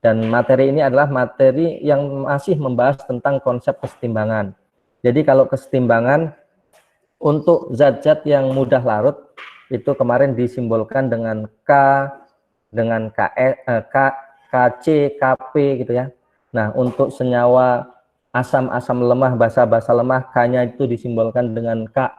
Dan materi ini adalah materi yang masih membahas tentang konsep kesetimbangan. Jadi kalau kesetimbangan untuk zat-zat yang mudah larut itu kemarin disimbolkan dengan K, dengan KC, KP gitu ya. Nah, untuk senyawa asam-asam lemah, basa-basa lemah, K-nya itu disimbolkan dengan Ka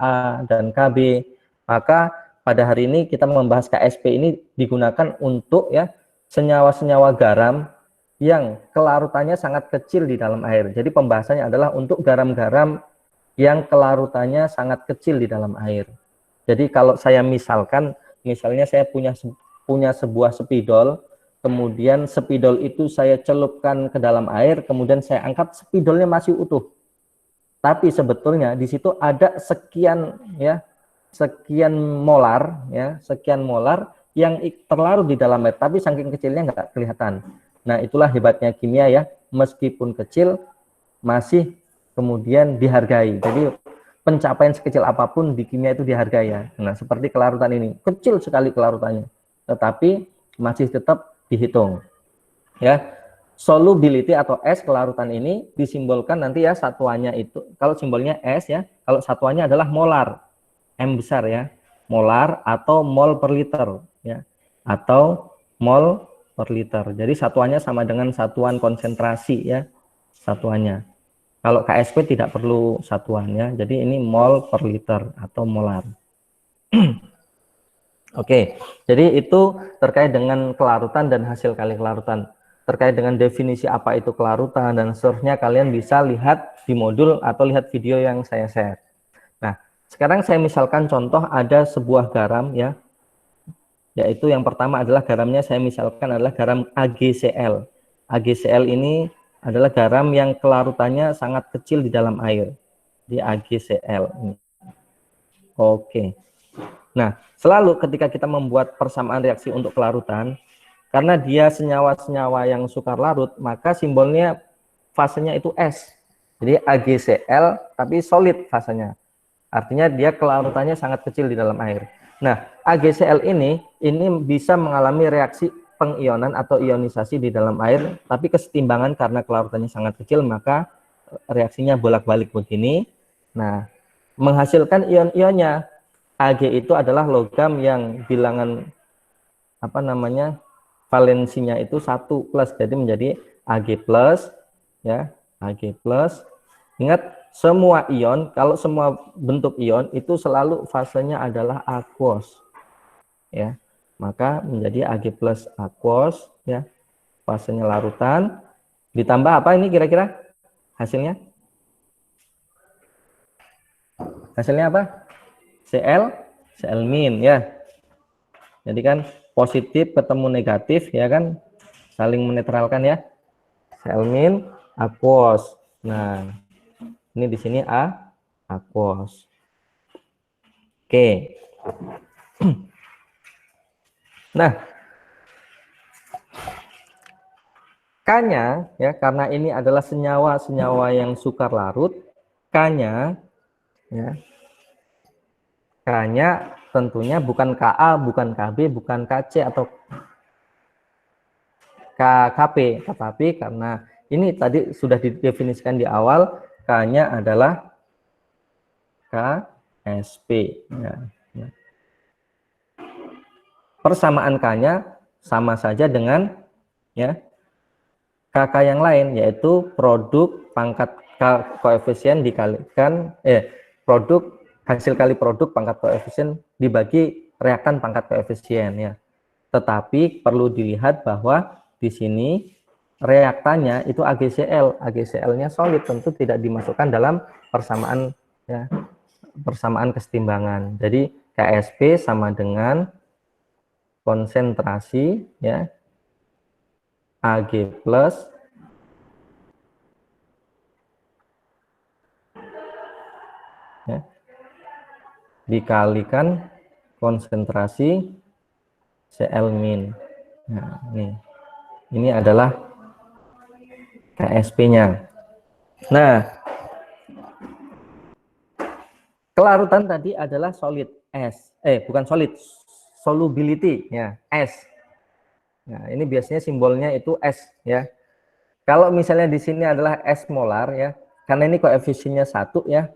dan Kb. Maka pada hari ini kita membahas KSP ini digunakan untuk ya senyawa-senyawa garam yang kelarutannya sangat kecil di dalam air. Jadi pembahasannya adalah untuk garam-garam yang kelarutannya sangat kecil di dalam air. Jadi kalau saya misalnya saya punya sebuah spidol, kemudian spidol itu saya celupkan ke dalam air, kemudian saya angkat, spidolnya masih utuh. Tapi sebetulnya di situ ada sekian molar yang terlarut di dalam air, tapi saking kecilnya nggak kelihatan. Nah, itulah hebatnya kimia ya, meskipun kecil masih kemudian dihargai. Jadi pencapaian sekecil apapun di kimia itu dihargai ya. Nah, seperti kelarutan ini, kecil sekali kelarutannya, tetapi masih tetap dihitung. Ya, solubility atau S kelarutan ini disimbolkan nanti ya satuannya itu. Kalau simbolnya S ya, kalau satuannya adalah molar, M besar ya, molar atau mol per liter ya, atau mol per liter. Jadi satuannya sama dengan satuan konsentrasi ya, satuannya. Kalau KSP tidak perlu satuannya, jadi ini mol per liter atau molar. Oke, jadi itu terkait dengan kelarutan dan hasil kali kelarutan. Terkait dengan definisi apa itu kelarutan dan seterusnya, kalian bisa lihat di modul atau lihat video yang saya share. Nah, sekarang saya misalkan contoh ada sebuah garam ya, yaitu yang pertama adalah garamnya saya misalkan adalah garam AgCl. AgCl ini adalah garam yang kelarutannya sangat kecil di dalam air, di AgCl. Oke. Nah, selalu ketika kita membuat persamaan reaksi untuk kelarutan, karena dia senyawa-senyawa yang sukar larut, maka simbolnya fasenya itu S. Jadi AgCl tapi solid fasenya. Artinya dia kelarutannya sangat kecil di dalam air. Nah, AgCl ini bisa mengalami reaksi pengionan atau ionisasi di dalam air, tapi kesetimbangan karena kelarutannya sangat kecil, maka reaksinya bolak-balik begini. Nah, menghasilkan ion-ionnya. Ag itu adalah logam yang bilangan valensinya itu 1+, jadi menjadi Ag+, ya, Ag+. Ingat, semua ion, kalau semua bentuk ion itu selalu fasenya adalah aquos. Ya. Maka menjadi Ag+ aquos ya. Fasenya larutan. Ditambah apa ini kira-kira hasilnya? Hasilnya apa? Cl- ya. Jadi kan positif ketemu negatif ya kan, saling menetralkan ya. Cl- aquos. Nah, ini di sini aquos. Oke. Nah, K-nya ya, karena ini adalah senyawa-senyawa yang sukar larut, K-nya ya. K-nya tentunya bukan Ka, bukan Kb, bukan Kc atau KP, tetapi karena ini tadi sudah didefinisikan di awal, K-nya adalah KSP. Ya. Persamaan K-nya sama saja dengan ya KK yang lain, yaitu produk pangkat koefisien dikalikan produk hasil kali produk pangkat koefisien dibagi reaktan pangkat koefisien ya. Tetapi perlu dilihat bahwa di sini reaktannya itu AgCl, AgCl-nya solid, tentu tidak dimasukkan dalam persamaan ya, persamaan kesetimbangan. Jadi KSP sama dengan konsentrasi ya Ag+ ya, dikalikan konsentrasi Cl-. Nah, ini adalah KSP-nya. Nah, kelarutan tadi adalah solid S. Bukan solid, solubility ya, S. Nah, ini biasanya simbolnya itu S ya. Kalau misalnya di sini adalah S molar ya, karena ini koefisiennya 1 ya.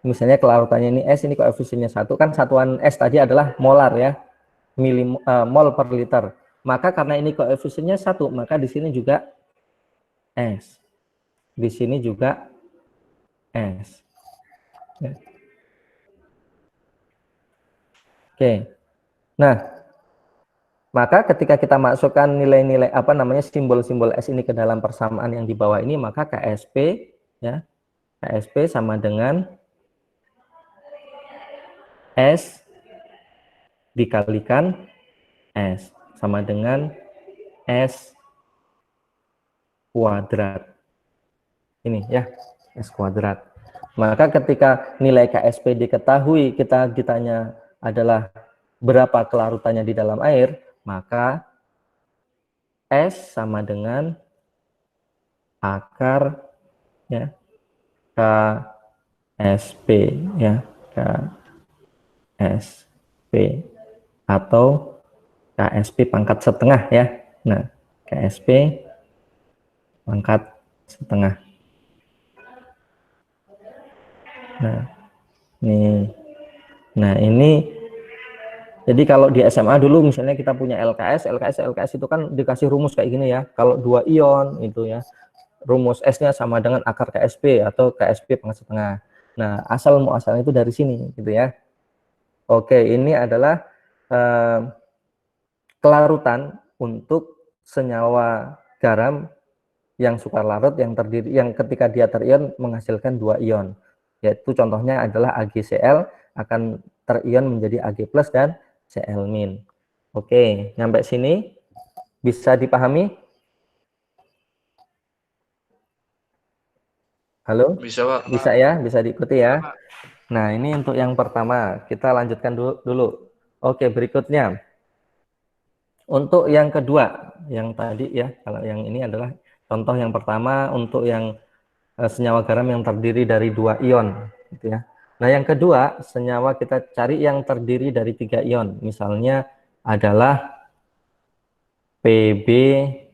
Misalnya kelarutannya ini S, ini koefisiennya 1, kan satuan S tadi adalah molar ya, mol per liter. Maka karena ini koefisiennya 1, maka di sini juga S. Di sini juga S. Ya. Oke. Nah, maka ketika kita masukkan nilai-nilai apa namanya simbol-simbol S ini ke dalam persamaan yang di bawah ini, maka KSP ya, KSP sama dengan S dikalikan S sama dengan S kuadrat. Ini ya, S kuadrat. Maka ketika nilai KSP diketahui, kita ditanya adalah berapa kelarutannya di dalam air, maka S sama dengan akar ya KSP ya, KSP atau KSP pangkat setengah ya. Nah, KSP pangkat setengah. Nah, ini jadi kalau di SMA dulu misalnya kita punya LKS itu kan dikasih rumus kayak gini ya. Kalau 2 ion itu ya, rumus S-nya sama dengan akar KSP atau KSP pangkat setengah. Nah, asal muasalnya itu dari sini gitu ya. Oke, ini adalah kelarutan untuk senyawa garam yang sukar larut yang ketika dia terion menghasilkan 2 ion. Yaitu contohnya adalah AgCl akan terion menjadi Ag+ dan Cl-. Oke, nyampe sini bisa dipahami? Halo? Bisa, Pak. Bisa ya, bisa diikuti ya. Nah, ini untuk yang pertama, kita lanjutkan dulu. Oke, berikutnya. Untuk yang kedua, yang tadi ya, kalau yang ini adalah contoh yang pertama untuk yang senyawa garam yang terdiri dari 2 ion, gitu ya. Nah, yang kedua, senyawa kita cari yang terdiri dari 3 ion. Misalnya adalah PbOH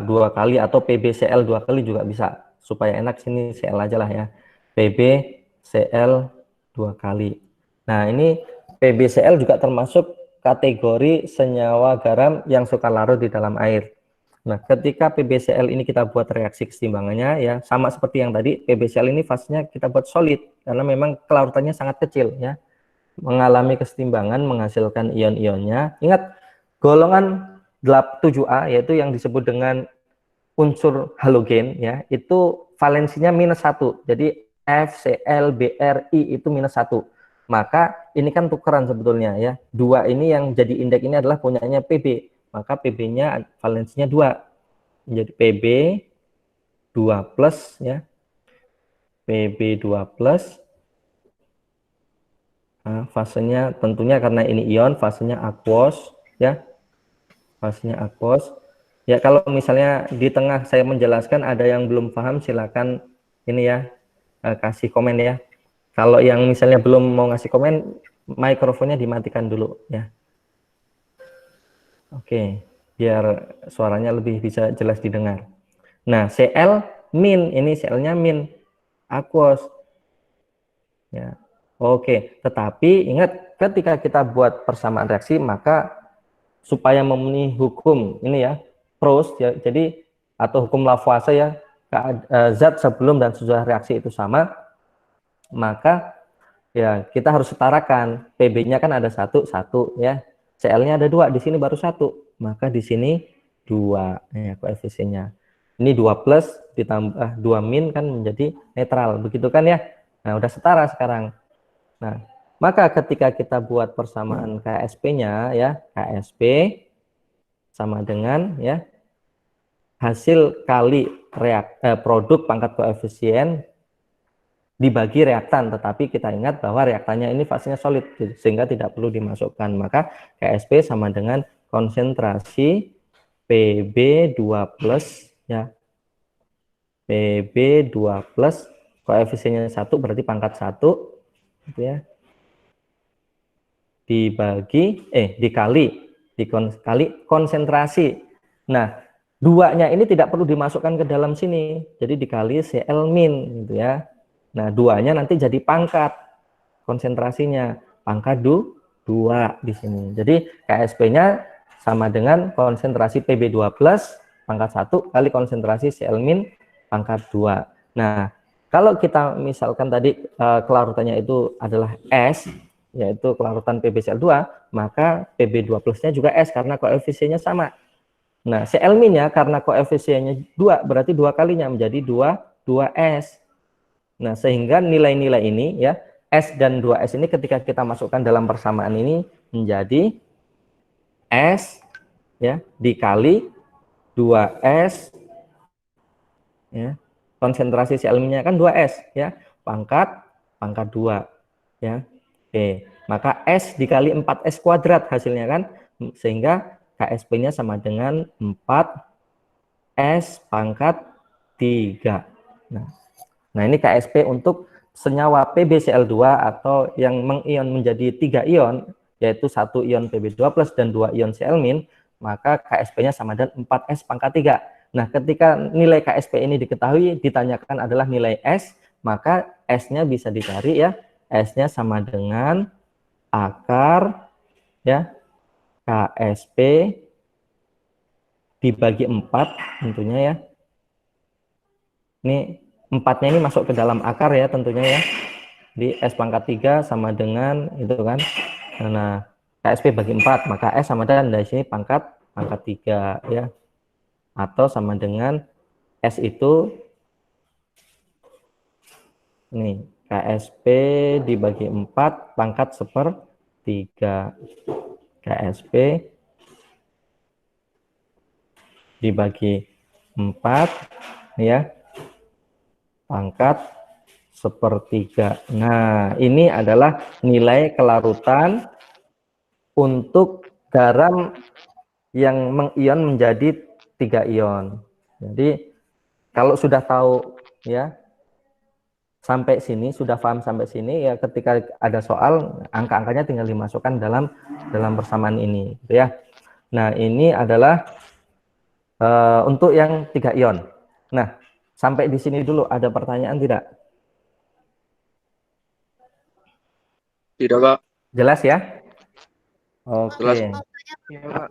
2 kali atau PbCl 2 kali juga bisa. Supaya enak sini Cl aja lah ya. PbCl 2 kali. Nah, ini PbCl juga termasuk kategori senyawa garam yang suka larut di dalam air. Nah, ketika PbCl ini kita buat reaksi keseimbangannya ya, sama seperti yang tadi, PbCl ini fasenya kita buat solid karena memang kelarutannya sangat kecil ya. Mengalami keseimbangan menghasilkan ion-ionnya. Ingat, golongan 7A yaitu yang disebut dengan unsur halogen ya, itu valensinya -1. Jadi FCl, BRI itu -1. Maka ini kan tukeran sebetulnya ya. 2 ini yang jadi indeks ini adalah punyanya Pb. Maka Pb-nya valensinya 2. Menjadi Pb 2 plus ya. Pb 2 plus. Nah, fasenya tentunya karena ini ion, fasenya aquos ya. Fasenya aquos. Ya, kalau misalnya di tengah saya menjelaskan ada yang belum paham, silakan ini ya, kasih komen ya. Kalau yang misalnya belum mau ngasih komen, mikrofonnya dimatikan dulu ya. Oke, biar suaranya lebih bisa jelas didengar. Nah, Cl min, ini Cl-nya min, aquos. Ya. Oke, tetapi ingat ketika kita buat persamaan reaksi, maka supaya memenuhi hukum ini ya, Proust ya, jadi atau hukum Lavoisier ya, zat sebelum dan sesudah reaksi itu sama, maka ya kita harus setarakan. Pb-nya kan ada 1 ya, Cl-nya ada 2, di sini baru 1, maka di sini 2 ya koefisiennya. Ini 2 plus ditambah 2 min kan menjadi netral, begitu kan ya. Nah, udah setara sekarang. Nah, maka ketika kita buat persamaan KSP-nya ya, KSP sama dengan ya hasil kali produk pangkat koefisien dibagi reaktan, tetapi kita ingat bahwa reaktannya ini fasenya solid sehingga tidak perlu dimasukkan. Maka KSP sama dengan konsentrasi Pb2 plus ya. Pb2 plus koefisiennya 1 berarti pangkat 1 gitu ya. Dibagi dikali dikali konsentrasi. Nah, 2-nya ini tidak perlu dimasukkan ke dalam sini, jadi dikali Cl min gitu ya. Nah, 2-nya nanti jadi pangkat konsentrasinya, pangkat 2 di sini. Jadi KSP-nya sama dengan konsentrasi Pb2 plus pangkat 1 kali konsentrasi Cl min pangkat 2. Nah, kalau kita misalkan tadi kelarutannya itu adalah S, yaitu kelarutan PbCl2, maka Pb2 plusnya juga S karena koefisiennya sama. Nah, Cl min-nya karena koefisiennya 2, berarti 2 kalinya menjadi 2S. Nah, sehingga nilai-nilai ini ya, S dan 2S ini ketika kita masukkan dalam persamaan ini menjadi S ya dikali 2S ya. Konsentrasi Cl min-nya kan 2S ya, pangkat 2 ya. Oke, maka S dikali 4S kuadrat hasilnya kan, sehingga KSP-nya sama dengan 4S pangkat 3. Nah, ini KSP untuk senyawa PbCl2 atau yang mengion menjadi 3 ion, yaitu 1 ion Pb2 plus dan 2 ion Cl min, maka KSP-nya sama dengan 4S pangkat 3. Nah, ketika nilai KSP ini diketahui, ditanyakan adalah nilai S, maka S-nya bisa dicari ya. S-nya sama dengan akar ya KSP dibagi 4 tentunya ya. Ini 4-nya ini masuk ke dalam akar ya tentunya ya. Di S pangkat 3 sama dengan itu kan. Nah, KSP bagi 4, maka S sama dengan dari sini pangkat 3 ya. Atau sama dengan S itu nih, KSP dibagi 4 pangkat 1/3. KSP dibagi 4 ya pangkat 1/3. Nah, ini adalah nilai kelarutan untuk garam yang mengion menjadi 3 ion. Jadi kalau sudah tahu ya sampai sini, sudah paham sampai sini ya, ketika ada soal angka-angkanya tinggal dimasukkan dalam persamaan ini gitu ya. Nah, ini adalah untuk yang 3 ion. Nah, sampai di sini dulu ada pertanyaan tidak? Tidak, Pak. Jelas ya? Oke. Jelas.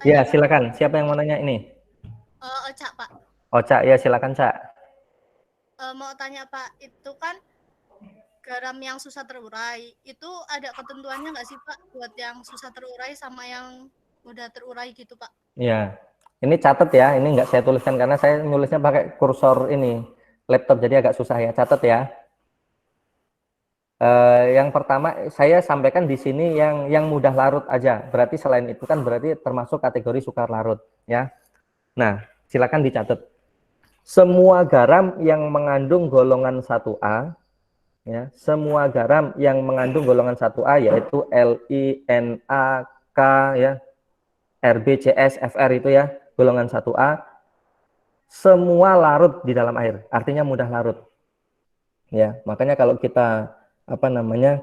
Ya, silakan. Siapa yang mau nanya ini? Oca, Pak. Oca, ya silakan, Cak. Mau tanya, Pak, itu kan garam yang susah terurai, itu ada ketentuannya nggak sih, Pak, buat yang susah terurai sama yang mudah terurai gitu, Pak? Ya, ini catat ya. Ini nggak saya tuliskan karena saya nulisnya pakai kursor ini laptop, jadi agak susah ya. Catat ya. Yang pertama saya sampaikan di sini yang mudah larut aja. Berarti selain itu kan berarti termasuk kategori sukar larut ya. Nah, silakan dicatat. Semua garam yang mengandung golongan 1A ya, semua garam yang mengandung golongan 1A yaitu Li, Na, K ya, Rb, Cs, Fr itu ya, golongan 1A semua larut di dalam air. Artinya mudah larut. Ya, makanya kalau kita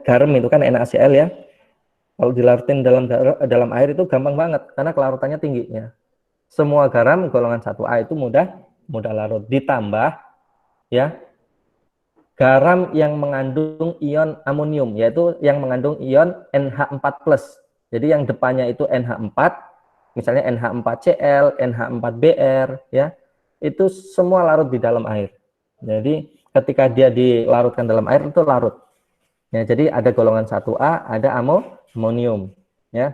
garam itu kan NaCl ya. Kalau dilarutin dalam air itu gampang banget karena kelarutannya tinggi ya. Semua garam golongan 1A itu mudah larut. Ditambah ya garam yang mengandung ion amonium, yaitu yang mengandung ion NH4+. Jadi yang depannya itu NH4, misalnya NH4Cl, NH4Br ya. Itu semua larut di dalam air. Jadi ketika dia dilarutkan dalam air itu larut. Ya, jadi ada golongan 1A, ada amonium ya.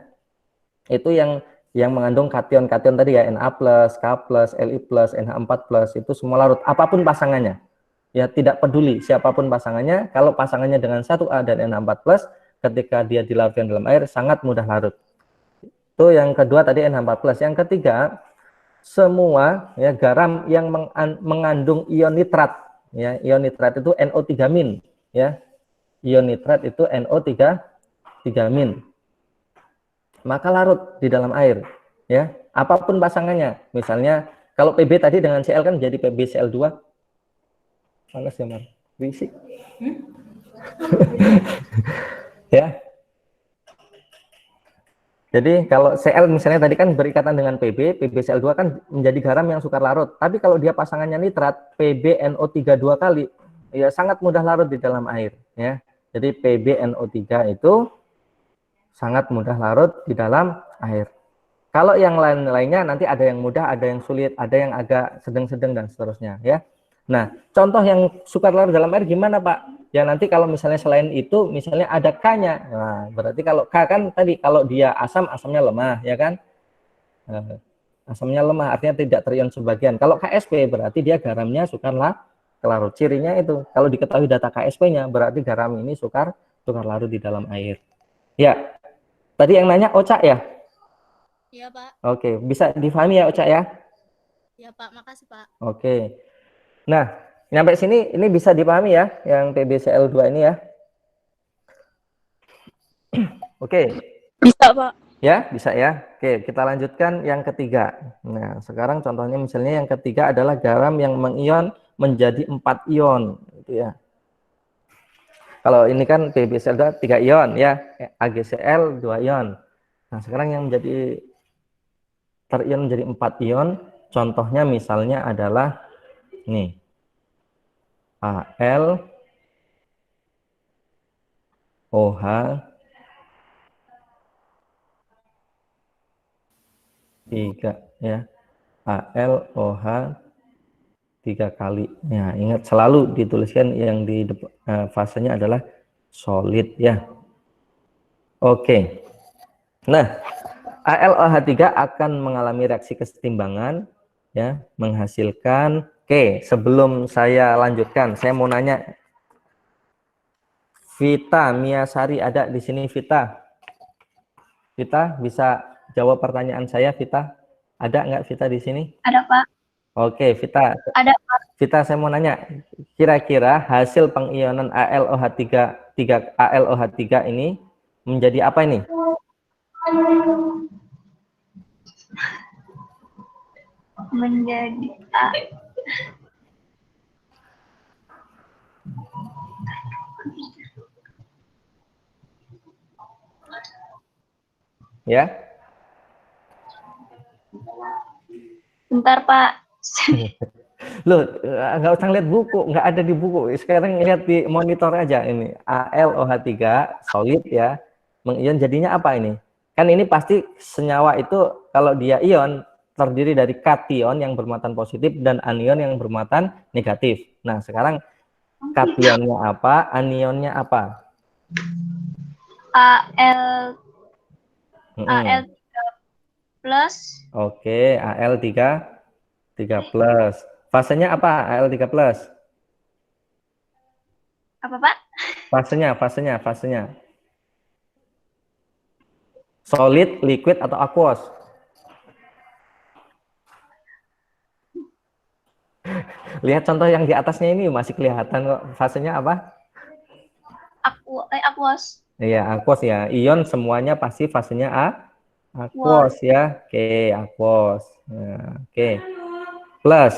Itu yang mengandung kation-kation tadi ya, Na+, K+, Li+, NH4+, itu semua larut apapun pasangannya. Ya, tidak peduli siapapun pasangannya, kalau pasangannya dengan 1A dan NH4+, ketika dia dilarutkan dalam air sangat mudah larut. Itu yang kedua tadi NH4+. Yang ketiga, semua ya garam yang mengandung ion nitrat ya, ion nitrat itu NO3- ya. Ion nitrat itu NO3-, maka larut di dalam air ya, apapun pasangannya. Misalnya kalau Pb tadi dengan Cl kan jadi PbCl2. Panas ya, Mar? Berisik. Ya. Jadi kalau Cl misalnya tadi kan berikatan dengan Pb, PbCl2 kan menjadi garam yang sukar larut. Tapi kalau dia pasangannya nitrat, PbNO3 dua kali, ya sangat mudah larut di dalam air. Ya. Jadi PbNO3 itu sangat mudah larut di dalam air. Kalau yang lain-lainnya nanti ada yang mudah, ada yang sulit, ada yang agak sedang-sedang dan seterusnya. Ya. Nah, contoh yang sukar larut dalam air gimana Pak? Ya nanti kalau misalnya selain itu, misalnya ada K-nya. Nah, berarti kalau K kan tadi kalau dia asam, asamnya lemah, ya kan? Asamnya lemah, artinya tidak terion sebagian. Kalau KSP berarti dia garamnya sukar larut. Cirinya itu, kalau diketahui data KSP-nya, berarti garam ini sukar larut di dalam air. Ya, tadi yang nanya Oca ya? Iya, Pak. Oke, bisa difahami ya Oca ya? Iya, Pak. Makasih, Pak. Oke. Nah, sampai sini ini bisa dipahami ya, yang PbCl2 ini ya. Oke. Bisa, Pak. Ya, bisa ya. Oke, kita lanjutkan yang ketiga. Nah, sekarang contohnya misalnya yang ketiga adalah garam yang mengion menjadi 4 ion. Gitu ya. Kalau ini kan PbCl2 3 ion ya, AgCl 2 ion. Nah, sekarang yang menjadi terion menjadi 4 ion, contohnya misalnya adalah nih, Al, OH, tiga ya, AlOH 3 kali. Ya, ingat selalu dituliskan yang di fasenya adalah solid ya. Oke. Nah, AlOH3 akan mengalami reaksi kesetimbangan ya, menghasilkan. Oke, sebelum saya lanjutkan, saya mau nanya Vita Miasari ada di sini Vita? Vita bisa jawab pertanyaan saya Vita? Ada nggak Vita di sini? Ada, Pak. Oke, Vita. Ada, Pak. Vita, saya mau nanya, kira-kira hasil pengionan AlOH3 ini menjadi apa ini? Menjadi Ya. Bentar, Pak. Loh, nggak usah lihat buku, nggak ada di buku. Sekarang lihat di monitor aja ini. AlOH3 solid ya, mengion jadinya apa ini? Kan ini pasti senyawa itu kalau dia ion terdiri dari kation yang bermuatan positif dan anion yang bermuatan negatif. Nah, sekarang kationnya apa, anionnya apa? Al Al3 plus. Oke, Al3 plus. Fasenya apa? Al3 plus. Apa, Pak? Fasenya. Solid, liquid, atau aqueous? Lihat contoh yang di atasnya ini masih kelihatan kok. Fasenya apa? Aqueous. Iya, aqueous ya. Ion semuanya pasti fasenya aqueous ya. Oke, aqueous. Nah, oke. Plus.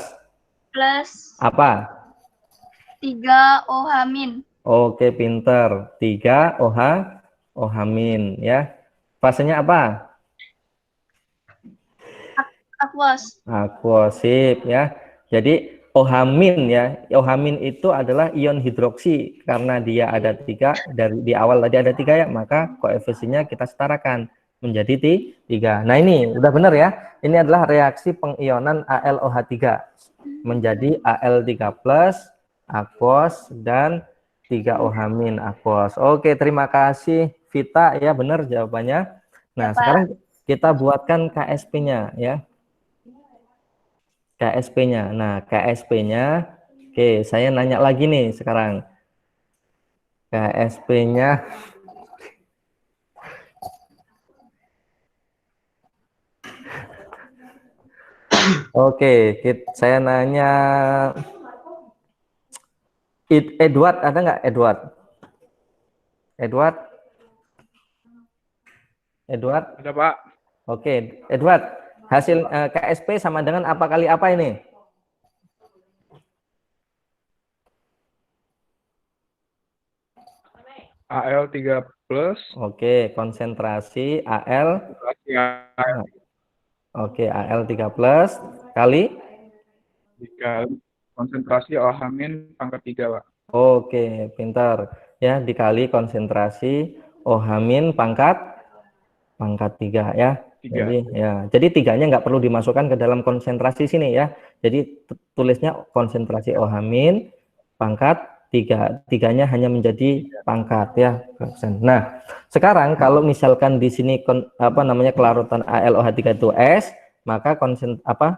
Apa? 3 OH-. Oke, pinter. 3 OH- ya. Fasenya apa? Aqueous, sip ya. Jadi OH- ya. OH- itu adalah ion hidroksi karena dia ada 3 dari di awal tadi ada 3 ya, maka koefisiennya kita setarakan menjadi 3. Nah, ini udah benar ya. Ini adalah reaksi pengionan AlOH3 menjadi Al3 plus aqueous dan 3 OH- aqueous. Oke, terima kasih Vita ya, benar jawabannya. Nah, Ya, sekarang kita buatkan KSP-nya ya. KSP-nya. Nah, KSP-nya, oke, saya nanya lagi nih sekarang. KSP-nya, oke, saya nanya, Edward, ada nggak Edward? Edward? Ada, Pak. Oke, Edward, hasil KSP sama dengan apa kali apa ini? Al3 plus. Oke, konsentrasi Al. Al Oke, Al3 plus kali. dikali konsentrasi OH- pangkat 3, Pak. Oke, pintar. Ya, dikali konsentrasi OH- pangkat 3 ya. 3. Jadi tiganya nggak perlu dimasukkan ke dalam konsentrasi sini ya. Jadi tulisnya konsentrasi OH- pangkat 3. Tiganya hanya menjadi pangkat ya. Nah, sekarang kalau misalkan di sini kelarutan AlOH3 itu S, maka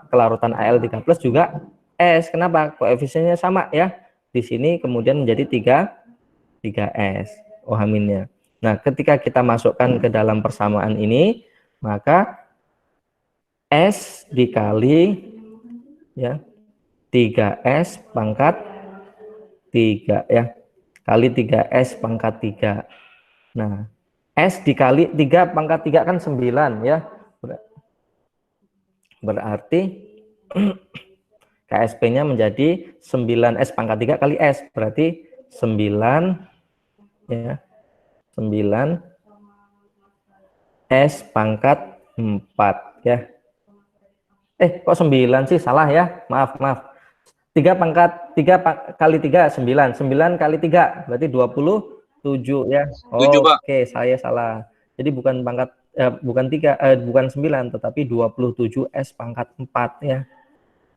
kelarutan Al3 plus juga S. Kenapa? Koefisiennya sama ya. Di sini kemudian menjadi 3S OH-nya. Nah, ketika kita masukkan ke dalam persamaan ini, maka S dikali ya 3S pangkat 3 ya, kali 3S pangkat 3. Nah, S dikali 3 pangkat 3 kan 9 ya. Berarti KSP-nya menjadi 9S pangkat 3 kali S, berarti 9 ya. 9 S pangkat 4 ya. Kok 9 sih? Salah ya. Maaf. 3 kali 3 9. 9 kali 3 berarti 27 ya. Oke, saya salah. Jadi bukan 9 tetapi 27 S pangkat 4 ya.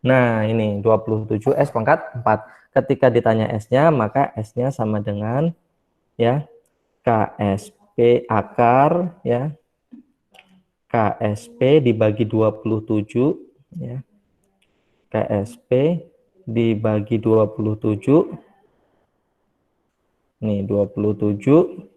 Nah, ini 27 S pangkat 4. Ketika ditanya S-nya, maka S-nya sama dengan ya KSP akar ya. KSP dibagi 27 ya. KSP dibagi 27. Nih 27.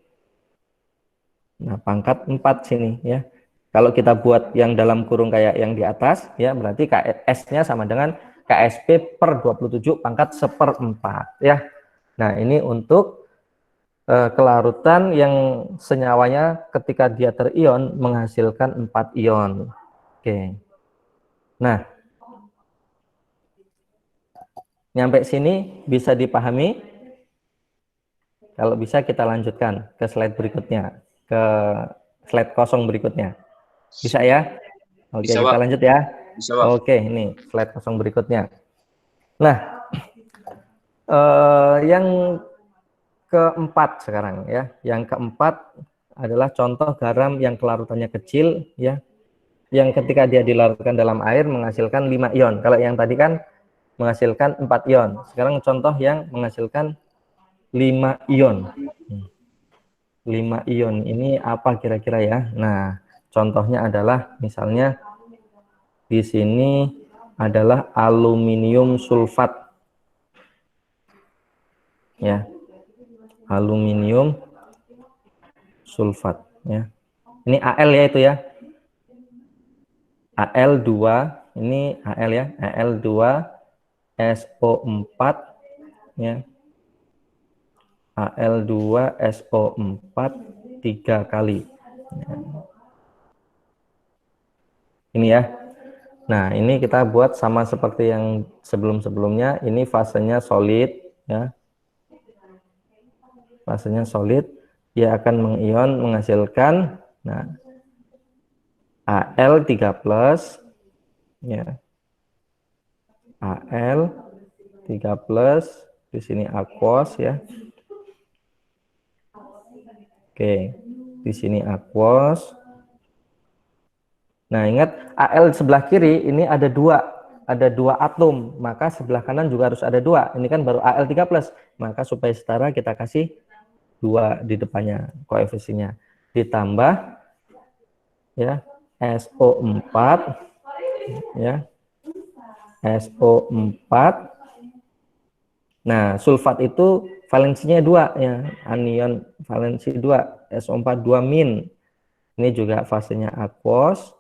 Nah, pangkat 4 sini ya. Kalau kita buat yang dalam kurung kayak yang di atas ya, berarti S-nya sama dengan KSP per 27 pangkat 1/4 ya. Nah, ini untuk kelarutan yang senyawanya ketika dia terion menghasilkan 4 ion. Oke. Nah, nyampe sini bisa dipahami? Kalau bisa kita lanjutkan ke slide berikutnya, ke slide kosong berikutnya. Bisa ya? Oke, Bisa, kita Pak. lanjut ya. Bisa, Pak. Oke, ini slide kosong berikutnya. Nah, yang keempat sekarang ya. Yang keempat adalah contoh garam yang kelarutannya kecil ya. Yang ketika dia dilarutkan dalam air menghasilkan 5 ion. Kalau yang tadi kan menghasilkan 4 ion. Sekarang contoh yang menghasilkan 5 ion. 5 ion ini apa kira-kira ya? Nah, contohnya adalah misalnya di sini adalah aluminium sulfat. Ya. Aluminium sulfat ya. Ini Al ya itu ya. Al2 ini Al ya, Al2 SO4 ya. Al2 SO4 3 kali. Ini ya. Nah, ini kita buat sama seperti yang sebelum-sebelumnya. Ini fasenya solid ya. Fasenya solid, dia akan mengion menghasilkan Al3 plus ya. Al3 plus di sini aquos ya. Oke, di sini aquos. Nah, ingat Al sebelah kiri ini ada dua atom, maka sebelah kanan juga harus ada 2. Ini kan baru Al3 plus, maka supaya setara kita kasih 2 di depannya koefisiennya. Ditambah ya SO4 ya. SO4. Nah, sulfat itu valensinya 2 ya, anion valensi 2, SO4 2 min. Ini juga fasenya aquos.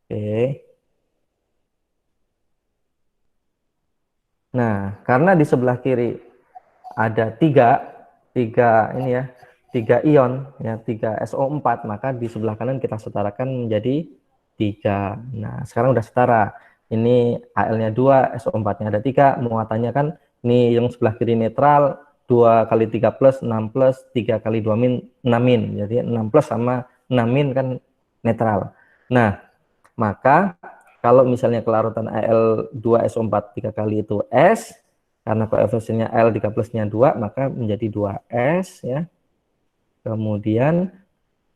Oke. Nah, karena di sebelah kiri ada 3 ini ya, 3 ion ya, 3 SO4, maka di sebelah kanan kita setarakan menjadi 3. Nah, sekarang udah setara. Ini Al-nya 2, SO4-nya ada 3, muatannya kan ini yang sebelah kiri netral, 2 kali 3 plus 6 plus 3 kali 2 min 6 min. Jadi 6 plus sama 6 min kan netral. Nah, maka kalau misalnya kelarutan Al2SO4 3 kali itu S, karena koefisiennya L 3 plusnya 2, maka menjadi 2S ya. Kemudian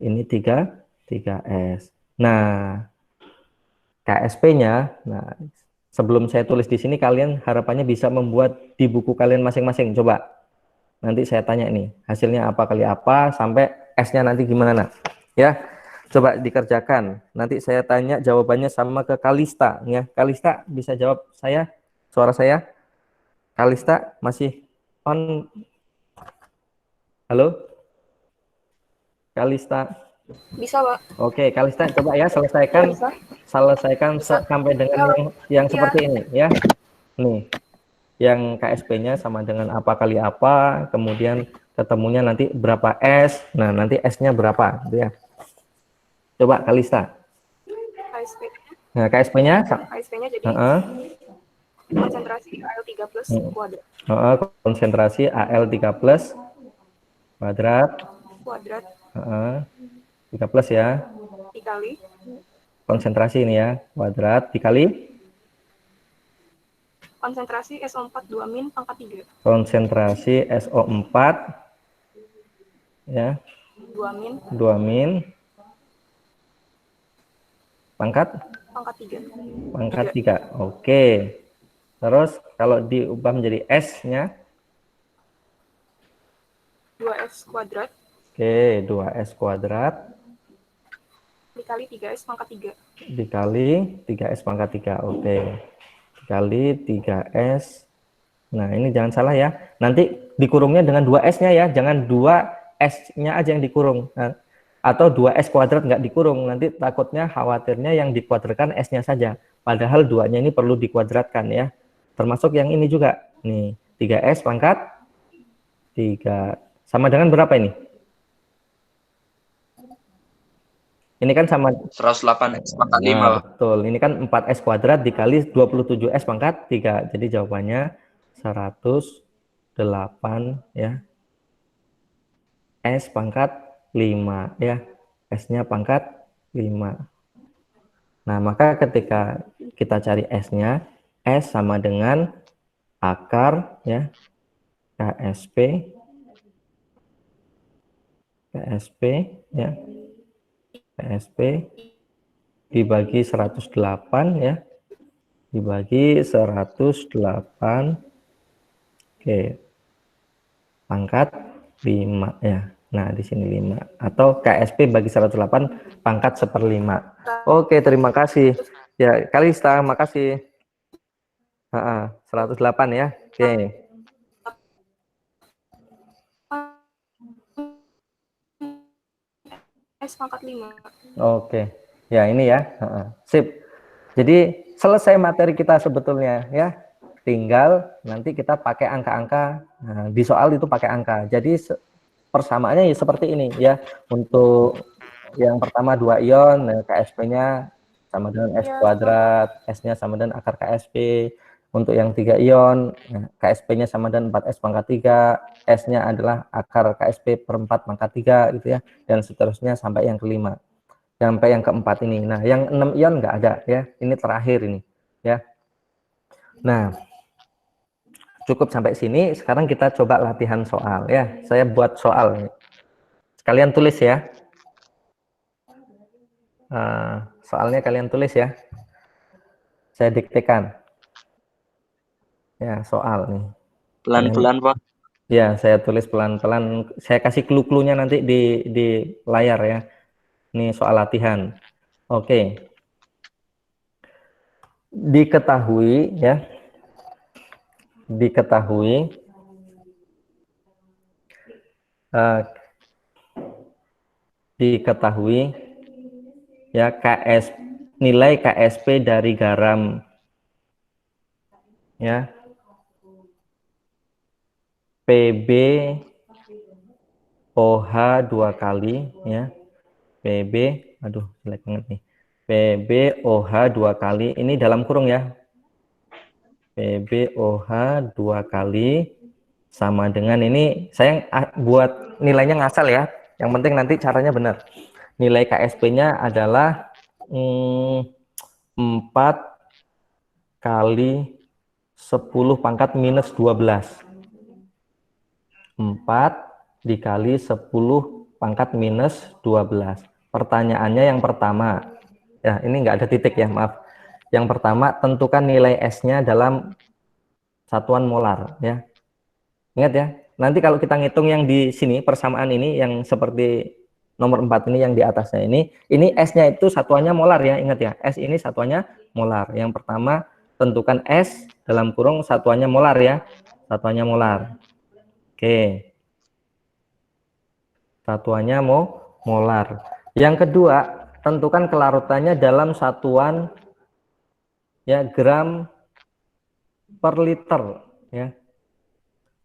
ini 3S. Nah, KSP-nya, nah sebelum saya tulis di sini kalian harapannya bisa membuat di buku kalian masing-masing. Coba nanti saya tanya nih, hasilnya apa kali apa sampai S-nya nanti gimana. Ya. Coba dikerjakan. Nanti saya tanya jawabannya sama ke Kalista ya. Kalista bisa jawab saya? Suara saya? Kalista masih on? Halo? Kalista? Bisa, Pak. Oke, Kalista coba ya selesaikan sampai dengan yang seperti ini ya. Nih, yang KSP-nya sama dengan apa kali apa, kemudian ketemunya nanti berapa S, nah nanti S-nya berapa gitu ya. Coba Kalista. Nah, KSP-nya jadi konsentrasi Al3 plus kuadrat. Konsentrasi Al3 plus kuadrat. 3 plus ya. Dikali Konsentrasi ini ya, kuadrat dikali konsentrasi SO4 2 min pangkat 3. Konsentrasi SO4 ya. 2 min pangkat 3. Oke. Terus kalau diubah menjadi S-nya 2S kuadrat. Oke, 2S kuadrat Dikali 3S pangkat 3. Dikali 3S pangkat 3. Oke. Dikali 3S. Nah, ini jangan salah ya. Nanti dikurungnya dengan 2S-nya ya. Jangan 2S-nya aja yang dikurung. Nah, atau 2S kuadrat nggak dikurung. Nanti takutnya khawatirnya yang dikuadratkan S-nya saja. Padahal 2-nya ini perlu dikuadratkan ya. Termasuk yang ini juga. Nih, 3S pangkat 3. Sama dengan berapa ini? Ini kan sama 108 pangkat 5. Nah, betul. Ini kan 4S kuadrat dikali 27S pangkat 3. Jadi jawabannya 108 ya. S pangkat 5 ya. S-nya pangkat 5. Nah, maka ketika kita cari S-nya, S sama dengan akar ya. KSP ya. KSP dibagi 108 ya. Dibagi 108. Oke. Pangkat 5 ya. Nah, di sini 5 atau KSP bagi 108 pangkat 1/5. Oke, terima kasih. Ya, Kalista, makasih. 108 ya. Oke. S pangkat 5. Oke. Ya, ini ya. Sip. Jadi selesai materi kita sebetulnya ya. Tinggal nanti kita pakai angka-angka. Nah, di soal itu pakai angka. Jadi persamaannya ya seperti ini ya. Untuk yang pertama 2 ion, nah, KSP-nya sama dengan S kuadrat, S-nya sama dengan akar KSP. Untuk yang 3 ion, nah, KSP-nya sama dengan 4S pangkat 3, S-nya adalah akar KSP per 4 pangkat 3 gitu ya. Dan seterusnya sampai yang kelima. Sampai yang keempat ini. Nah, yang 6 ion nggak ada ya. Ini terakhir ini ya. Nah, cukup sampai sini. Sekarang kita coba latihan soal ya. Saya buat soal. Sekalian tulis ya. Soalnya kalian tulis ya. Saya diktekan. Ya, soal nih. Pelan-pelan, Pak. Ya, saya tulis pelan-pelan. Saya kasih clue-cluenya nanti di layar ya. Ini soal latihan. Oke. Diketahui ya. Diketahui ya nilai KSP dari garam ya. PB OH 2 kali ya. PB, aduh jelek banget nih. PB OH 2 kali, ini dalam kurung ya. PB OH 2 kali sama dengan ini, saya buat nilainya ngasal ya. Yang penting nanti caranya benar. Nilai KSP-nya adalah 4 kali 10 pangkat minus 12. 4 dikali 10 pangkat minus 12. Pertanyaannya yang pertama, ya ini nggak ada titik ya, maaf. Yang pertama, tentukan nilai S-nya dalam satuan molar ya. Ingat ya, nanti kalau kita ngitung yang di sini, persamaan ini yang seperti nomor 4 ini yang di atasnya ini S-nya itu satuannya molar ya, ingat ya, S ini satuannya molar. Yang pertama, tentukan S dalam kurung satuannya molar ya, satuannya molar. Oke. Satuannya molar. Yang kedua, tentukan kelarutannya dalam satuan ya gram per liter ya.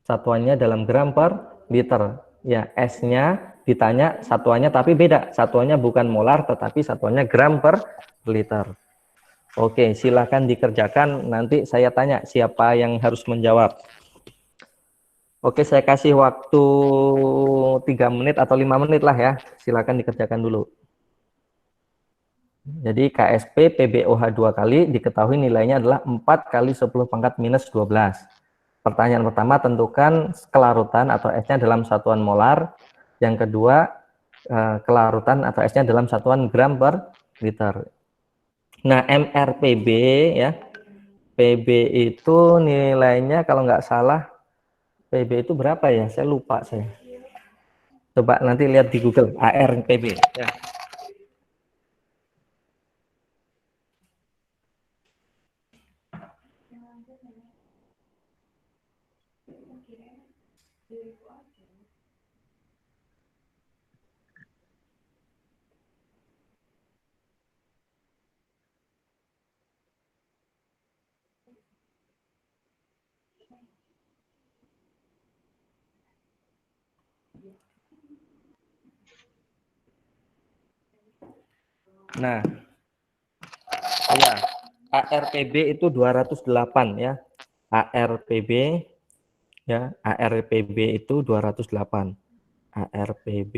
Satuannya dalam gram per liter. Ya, S-nya ditanya satuannya tapi beda. Satuannya bukan molar tetapi satuannya gram per liter. Oke, silakan dikerjakan. Nanti saya tanya siapa yang harus menjawab. Oke, saya kasih waktu 3 menit atau 5 menit lah ya. Silakan dikerjakan dulu. Jadi KSP PbOH 2 kali diketahui nilainya adalah 4 kali 10 pangkat minus 12. Pertanyaan pertama, tentukan kelarutan atau S-nya dalam satuan molar. Yang kedua, kelarutan atau S-nya dalam satuan gram per liter. Nah, MRPB ya. PB itu nilainya kalau nggak salah, PB itu berapa ya? Saya lupa saya. Coba nanti lihat di Google, ARPB. Ya. Nah, ya, ARPB itu 208 ya. ARPB ya, ARPB itu 208. ARPB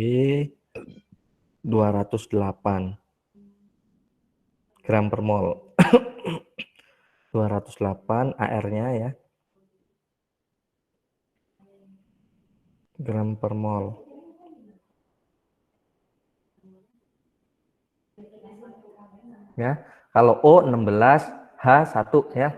208 gram per mol. 208 AR-nya ya. Gram per mol. Ya, kalau O 16, H 1 ya.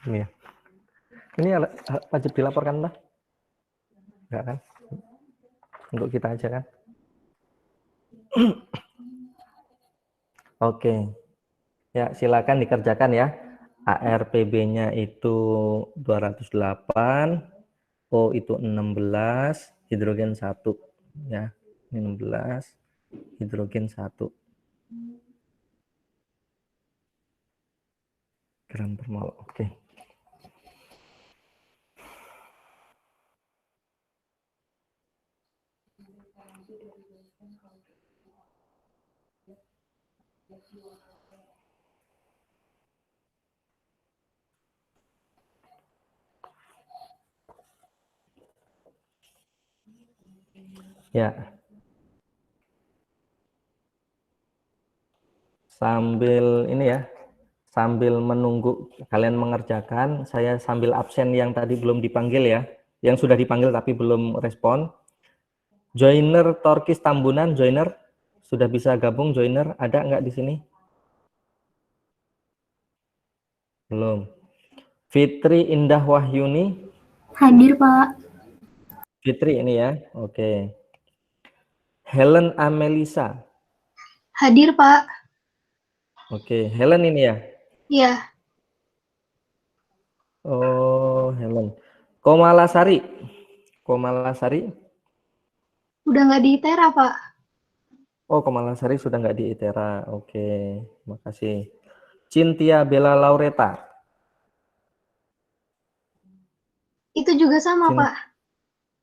Ini ya. Ini wajib dilaporkan, Mbak? Enggak kan? Untuk kita aja kan? Oke. Ya, silakan dikerjakan ya. ARPB-nya itu 208, O itu 16, hidrogen 1 ya. 16, hidrogen 1 gram per mol. Oke. Ya. Sambil ini ya, sambil menunggu kalian mengerjakan, saya sambil absen yang tadi belum dipanggil ya, yang sudah dipanggil tapi belum respon. Joiner Torkis Tambunan, joiner sudah bisa gabung, joiner ada nggak di sini? Belum. Fitri Indah Wahyuni. Hadir, Pak. Fitri ini ya, oke. Helen Amelisa. Hadir, Pak. Oke, Helen ini ya. Iya. Oh, Helen. Komalasari. Komalasari. Udah nggak di ITERA, Pak. Oh, Komalasari sudah nggak di ITERA. Oke, makasih. Cynthia Bella Laureta. Itu juga sama, Cin- Pak.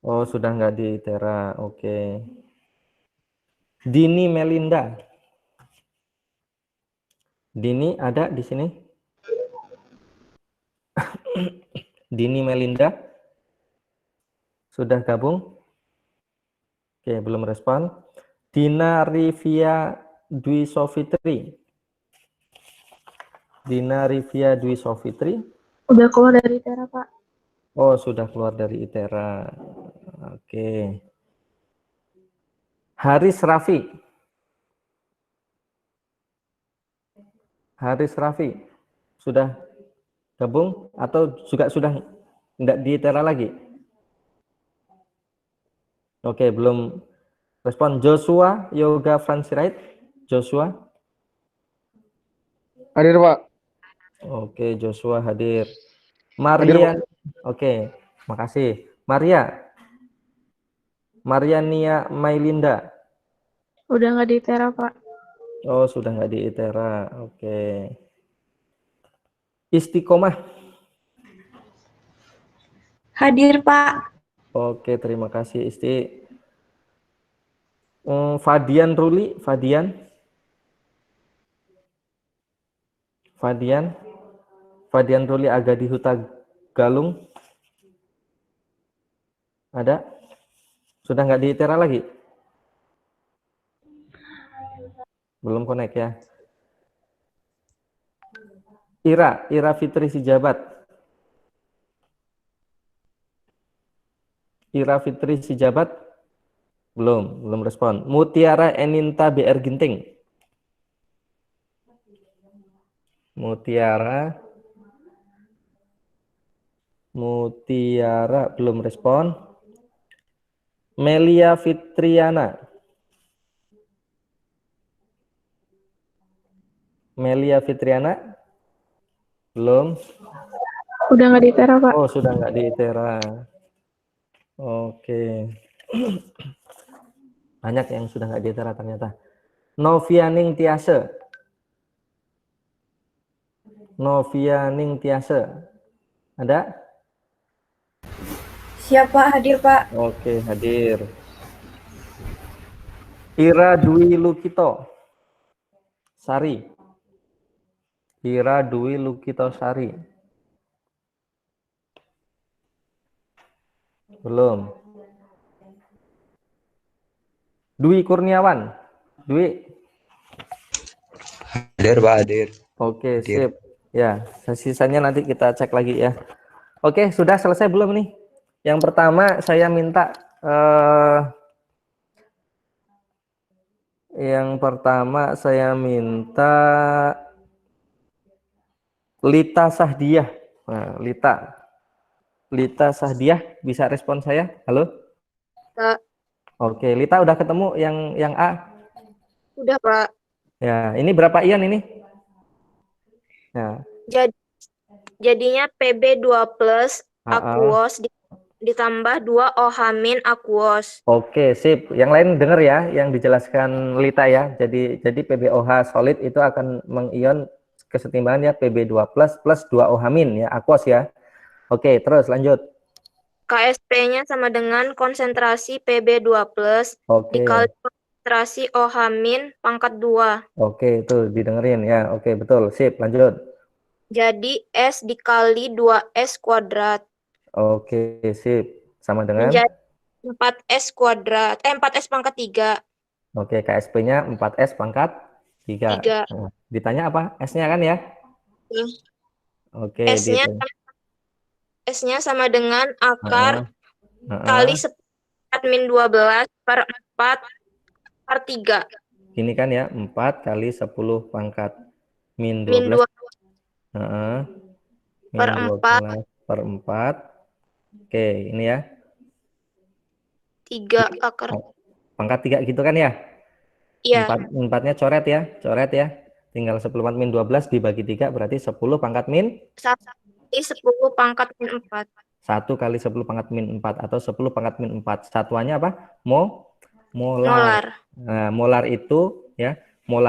Oh, sudah nggak di ITERA. Oke. Dini Melinda. Dini ada di sini? Dini Melinda. Sudah gabung? Oke, belum respon. Dina Rivia Dwi Sofitri. Dina Rivia Dwi Sofitri. Udah keluar dari ITERA, Pak. Oh, sudah keluar dari ITERA. Oke. Haris Raffi. Haris Raffi. Sudah gabung atau juga sudah enggak di ITERA lagi? Oke, belum respon. Joshua Yoga Fransirait. Joshua. Hadir, Pak. Oke, Joshua hadir. Maria. Oke, makasih. Maria Nia Mailinda. Udah nggak di ITERA, Pak. Oh, sudah nggak di ITERA. Oke. Istiqomah. Hadir, Pak. Oke, terima kasih Isti. Fadian Ruli. Fadian Ruli Agadi Huta Galung. Ada? Sudah nggak di ITERA lagi? Belum connect ya. Ira Fitri Sijabat. Ira Fitri Sijabat. Belum respon. Mutiara Eninta BR Ginting. Mutiara belum respon. Melia Fitriana. Belum. Udah nggak di ITERA, Pak. Oh, sudah nggak di ITERA. Oke. Banyak yang sudah nggak di ITERA ternyata. Novianing Tiase. Ada? Siapa hadir, Pak? Oke, hadir. Ira Dwi Lukito Sari. Belum. Dwi Kurniawan. Hadir, Pak, hadir. Oke, Hadir. sip. Ya, sisanya nanti kita cek lagi ya. Oke, sudah selesai belum nih? Yang pertama saya minta Lita Sahdiah. Nah, Lita Sahdiah bisa respon saya? Halo? Pak. Oke, Lita udah ketemu yang A? Udah, Pak. Ya, ini berapa ion ini? Ya. Jadinya PB2 plus aquos ditambah 2 OH- aquos. Oke, sip. Yang lain dengar ya, yang dijelaskan Lita ya. Jadi PbOH solid itu akan mengion kesetimbangan ya PB2 plus 2 OH- ya, aquos ya. Oke, terus lanjut. KSP-nya sama dengan konsentrasi PB2 plus dikali konsentrasi OH- pangkat 2. Oke, itu didengerin ya. Oke, betul. Sip, lanjut. Jadi S dikali 2S kuadrat. Oke, sip. Sama dengan? Menjadi 4S kuadrat. 4S pangkat 3. Oke, KSP-nya 4S pangkat 3. Nah, ditanya apa? S-nya kan ya? Oke, S-nya sama dengan akar kali 10⁻12 per 4 per 3. Ini kan ya, 4 kali 10 pangkat min 12 per 4 per 4. Oke, ini ya. 3 akar. Pangkat 3 gitu kan ya? Iya. 4-nya coret ya. Tinggal 10 pangkat min 12 dibagi 3 berarti 10 pangkat min 1 pangkat min 4. 1 kali 10 pangkat min 4 atau 10 pangkat min 4. Satuannya apa? Molar. Nah, molar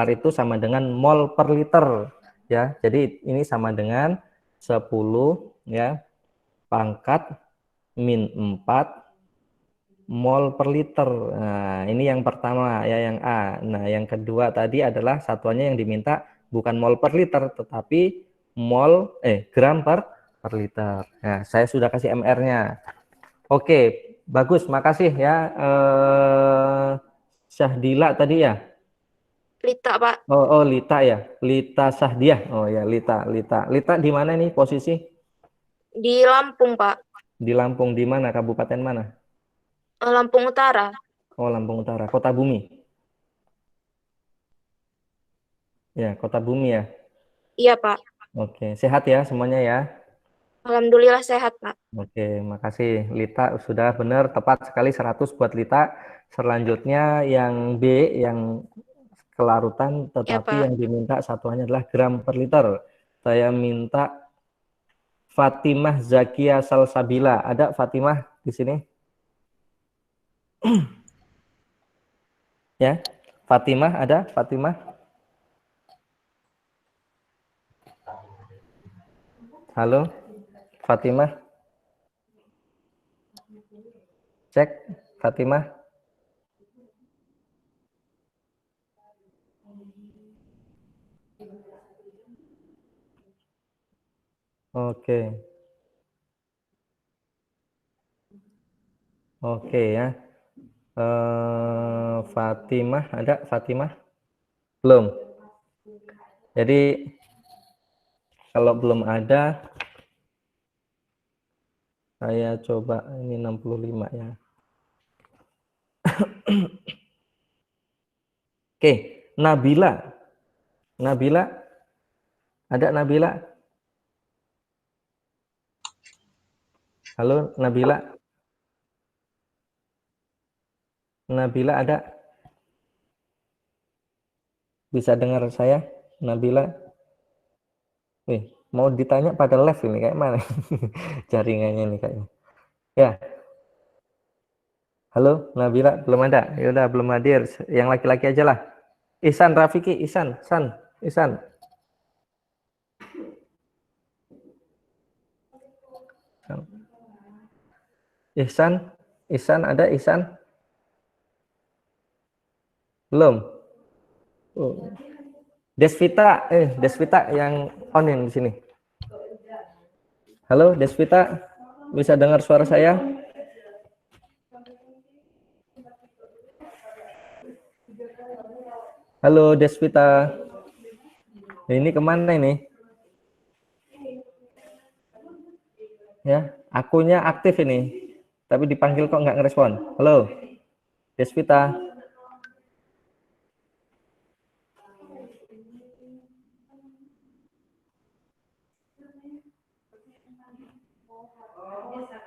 itu sama dengan mol per liter ya. Jadi ini sama dengan 10 ya pangkat min 4 mol per liter. Nah, ini yang pertama ya, yang A. Nah, yang kedua tadi adalah satuannya yang diminta bukan mol per liter, tetapi gram per liter. Nah, saya sudah kasih MR-nya. Oke, bagus, makasih ya. Syahdila tadi ya. Lita, Pak. Oh, Lita ya, Lita Sahdiah. Oh ya, Lita di mana nih posisi? Di Lampung, Pak. Di Lampung, di mana? Kabupaten mana? Lampung Utara. Oh, Lampung Utara, Kota Bumi. Ya, Kota Bumi ya. Iya, Pak. Oke, sehat ya semuanya ya. Alhamdulillah sehat, Pak. Oke, makasih Lita, sudah benar, tepat sekali 100 buat Lita. Selanjutnya yang B, yang kelarutan, tetapi Pak. yang diminta satuannya adalah gram per liter. Saya minta Fatimah Zakia Salsabila. Ada Fatimah di sini? Ya, Fatimah ada? Fatimah? Halo, Fatimah? Cek, Fatimah? Oke. Oke ya. Fatimah ada? Fatimah? Belum. Jadi kalau belum ada, saya coba ini 65 ya. Oke, Nabila. Nabila? Ada Nabila? Halo, Nabila? Nabila ada? Bisa dengar saya? Nabila? Mau ditanya pada live ini kayak mana? Jaringannya nih kayaknya. Ya. Halo, Nabila, belum ada? Ya udah, belum hadir. Yang laki-laki aja lah. Ihsan Rafiki, Ihsan. Ihsan ada Ihsan? Belum. Desvita yang on yang di sini. Halo, Desvita, bisa dengar suara saya? Halo, Desvita. Ini kemana ini? Ya, akunya aktif ini, tapi dipanggil kok nggak ngerespon. Halo, Desvita.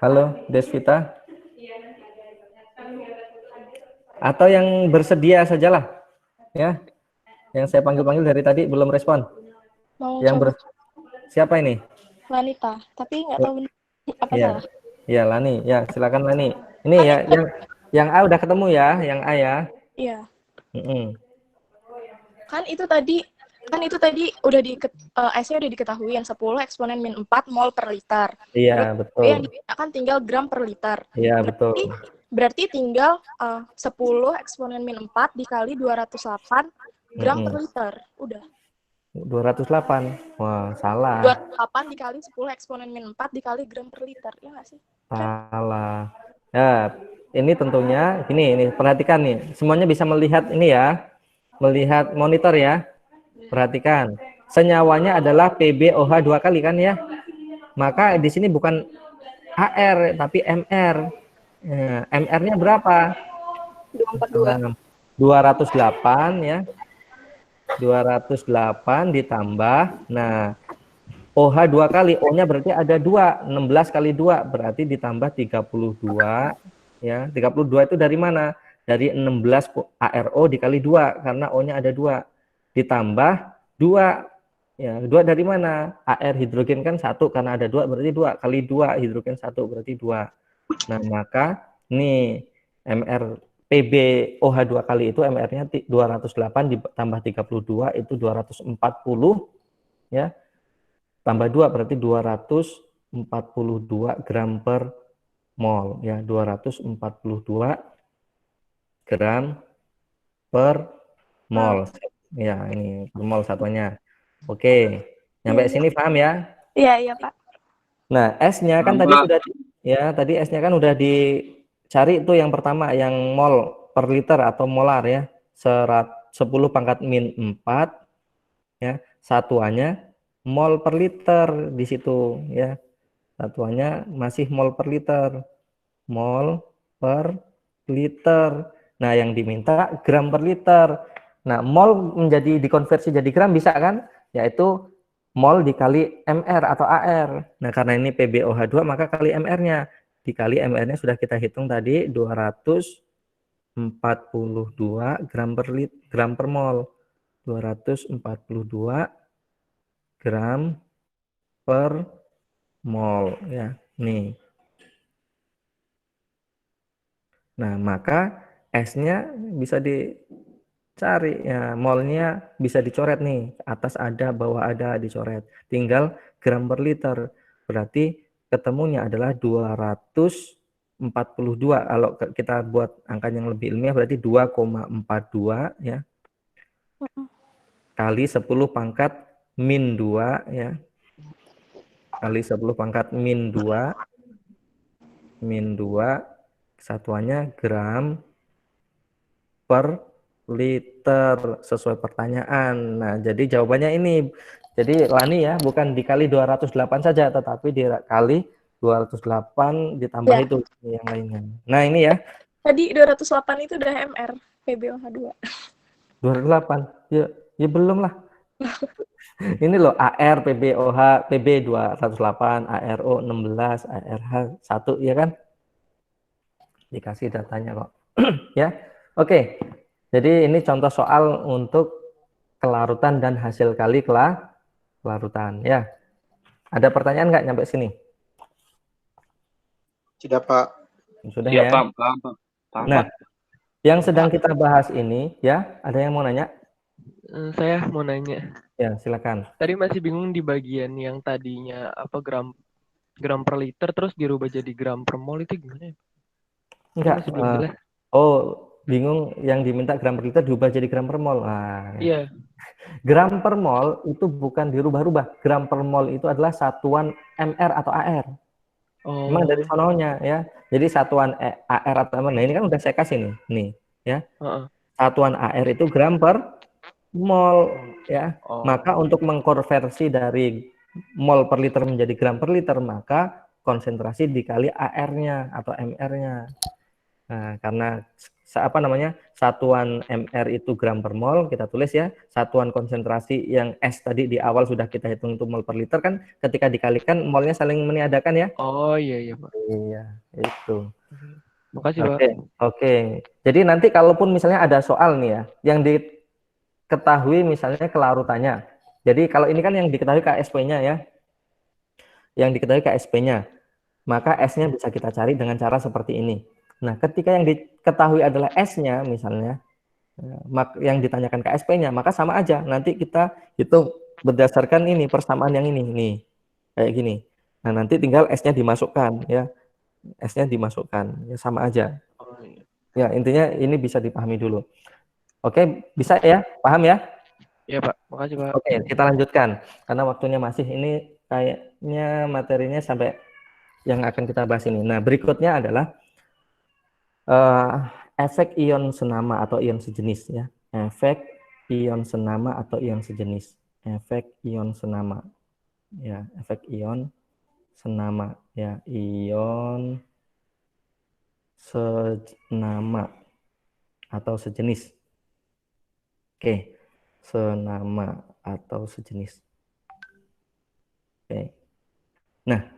Halo, Desvita. Atau yang bersedia sajalah, ya. Yang saya panggil-panggil dari tadi belum respon. Siapa ini? Wanita, tapi nggak tahu apa ya. salah. Ya, Lani. Ya, silakan Lani. Ini ya, yang A udah ketemu ya, yang A ya. Iya. Kan itu tadi udah S-nya udah diketahui yang 10 eksponen min 4 mol per liter. Iya, betul. Yang akan tinggal gram per liter. Iya, betul. Berarti tinggal 10 eksponen min 4 dikali 208 gram per liter. Udah. 208. Wah, salah. 208 dikali 10 eksponen min 4 dikali gram per liter. Ya nggak sih? Salah. Ya, ini tentunya ini perhatikan nih. Semuanya bisa melihat ini ya. Melihat monitor ya. Perhatikan. Senyawanya adalah PbOH 2 kali kan ya. Maka di sini bukan AR tapi MR. Ya, MR-nya berapa? 242. 208 ya. 208 ditambah, nah OH 2 kali, O-nya berarti ada 2, 16 kali 2 berarti ditambah 32 ya. 32 itu dari mana? Dari 16 ARO dikali 2 karena O-nya ada 2 ditambah 2 ya. 2 dari mana? AR hidrogen kan 1 karena ada 2 berarti 2 kali 2 hidrogen 1 berarti 2. Nah, maka nih MR PbOH 2 kali itu MR-nya 208 ditambah 32 itu 240 ya. Tambah 2 berarti 242 gram per mol ya, 242 gram per mol. Ya, ini per mol satuannya. Oke, nyampe sini paham ya? Iya, iya, Pak. Nah, S-nya kan tadi Tambah. sudah tadi S-nya kan udah dicari itu yang pertama yang mol per liter atau molar ya. 10 pangkat min 4 ya. Satuannya mol per liter di situ ya. Satuannya masih mol per liter. Mol per liter. Nah, yang diminta gram per liter. Nah, mol menjadi dikonversi jadi gram bisa kan? Yaitu mol dikali MR atau AR. Nah, karena ini PbOH2 maka kali MR-nya. Dikali MR-nya sudah kita hitung tadi 242 gram per mol. 242 gram per mol ya. Nih. Nah, maka S-nya bisa dicari ya, molnya bisa dicoret nih, atas ada, bawah ada, dicoret. Tinggal gram per liter. Berarti ketemunya adalah 242. Kalau kita buat angka yang lebih ilmiah berarti 2,42 ya. Kali 10 pangkat min 2 ya. Kali 10 pangkat min 2. Min 2 satuannya gram per liter sesuai pertanyaan. Nah, jadi jawabannya ini. Jadi Lani ya, bukan dikali 208 saja, tetapi dikali 208 ditambah Ya. itu yang lainnya. Nah, ini ya. Tadi 208 itu udah MR, PbOH2. 208. Ya belum lah. Ini loh AR, PbOH, PB 208, ARO 16, ARH 1 ya kan? Dikasih datanya kok. Ya. Oke. Jadi ini contoh soal untuk kelarutan dan hasil kali kelarutan ya. Ada pertanyaan nggak nyampe sini? Sudah, Pak. Sudah Iya, ya. paham. Nah, yang sedang kita bahas ini ya, ada yang mau nanya? Saya mau nanya. Ya, silakan. Tadi masih bingung di bagian yang tadinya apa gram per liter terus dirubah jadi gram per mol itu gimana ya? Enggak. Masih belum jelas. Bingung yang diminta gram per liter diubah jadi gram per mol. Nah, Iya. gram per mol itu bukan dirubah-rubah. Gram per mol itu adalah satuan MR atau AR. Oh. Memang dari sononya ya. Jadi satuan AR atau MR. Nah, ini kan udah saya kasih nih ya. Satuan AR itu gram per mol ya. Maka untuk mengkonversi dari mol per liter menjadi gram per liter, maka konsentrasi dikali AR-nya atau MR-nya. Nah, karena satuan MR itu gram per mol, kita tulis ya, satuan konsentrasi yang S tadi di awal sudah kita hitung itu mol per liter kan, ketika dikalikan molnya saling meniadakan ya. Oh iya Pak. Iya, itu. Makasih Pak. Oke. Jadi nanti kalaupun misalnya ada soal nih ya, yang diketahui misalnya kelarutannya. Jadi kalau ini kan yang diketahui KSP-nya ya. Yang diketahui KSP-nya. Maka S-nya bisa kita cari dengan cara seperti ini. Nah, ketika yang diketahui adalah S-nya misalnya, yang ditanyakan KSP-nya, maka sama aja. Nanti kita hitung berdasarkan ini, persamaan yang ini. Nih, kayak gini. Nah, nanti tinggal S-nya dimasukkan. Ya, S-nya dimasukkan. Ya, sama aja. Ya, intinya ini bisa dipahami dulu. Oke, bisa ya? Paham ya? Iya, Pak. Makasih, Pak. Oke, kita lanjutkan. Karena waktunya masih ini kayaknya materinya sampai yang akan kita bahas ini. Nah, berikutnya adalah efek ion senama atau ion sejenis ya. Efek ion senama atau ion sejenis. Efek ion senama. Ya, efek ion senama ya, ion senama atau sejenis. Oke. Senama atau sejenis. Oke. Nah,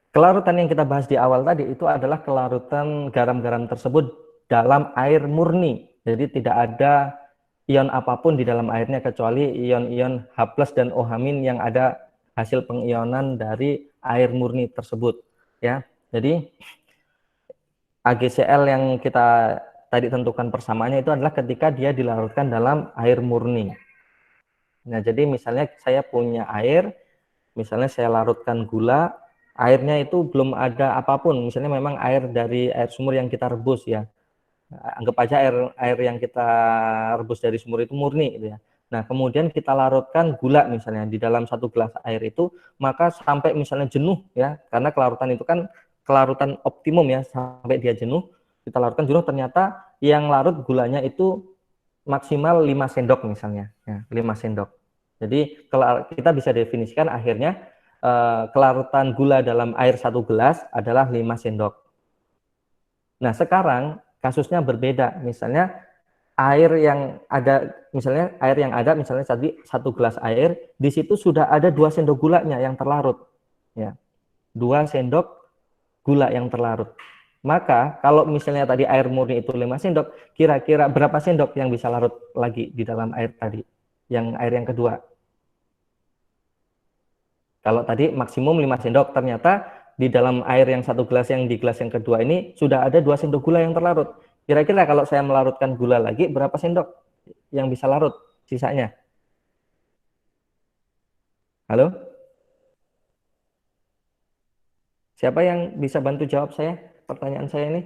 kelarutan yang kita bahas di awal tadi itu adalah kelarutan garam-garam tersebut dalam air murni. Jadi tidak ada ion apapun di dalam airnya kecuali ion-ion H+ dan OH- yang ada hasil pengionan dari air murni tersebut. Ya, jadi AgCl yang kita tadi tentukan persamaannya itu adalah ketika dia dilarutkan dalam air murni. Nah, jadi misalnya saya punya air, misalnya saya larutkan gula airnya itu belum ada apapun, misalnya memang air dari air sumur yang kita rebus ya. Anggap aja air yang kita rebus dari sumur itu murni gitu ya. Nah, kemudian kita larutkan gula misalnya di dalam 1 gelas air itu, maka sampai misalnya jenuh ya, karena kelarutan itu kan kelarutan optimum ya, sampai dia jenuh, kita larutkan jenuh, ternyata yang larut gulanya itu maksimal 5 sendok misalnya, ya, 5 sendok. Jadi kita bisa definisikan akhirnya kelarutan gula dalam air 1 gelas adalah 5 sendok. Nah, sekarang kasusnya berbeda, misalnya air yang ada misalnya tadi 1 gelas air, di situ sudah ada 2 sendok gulanya yang terlarut, ya, 2 sendok gula yang terlarut. Maka kalau misalnya tadi air murni itu 5 sendok, kira-kira berapa sendok yang bisa larut lagi di dalam air tadi, yang air yang kedua? Kalau tadi maksimum 5 sendok, ternyata di dalam air yang 1 gelas yang di gelas yang kedua ini sudah ada 2 sendok gula yang terlarut. Kira-kira kalau saya melarutkan gula lagi, berapa sendok yang bisa larut sisanya? Halo? Siapa yang bisa bantu jawab saya? Pertanyaan saya ini.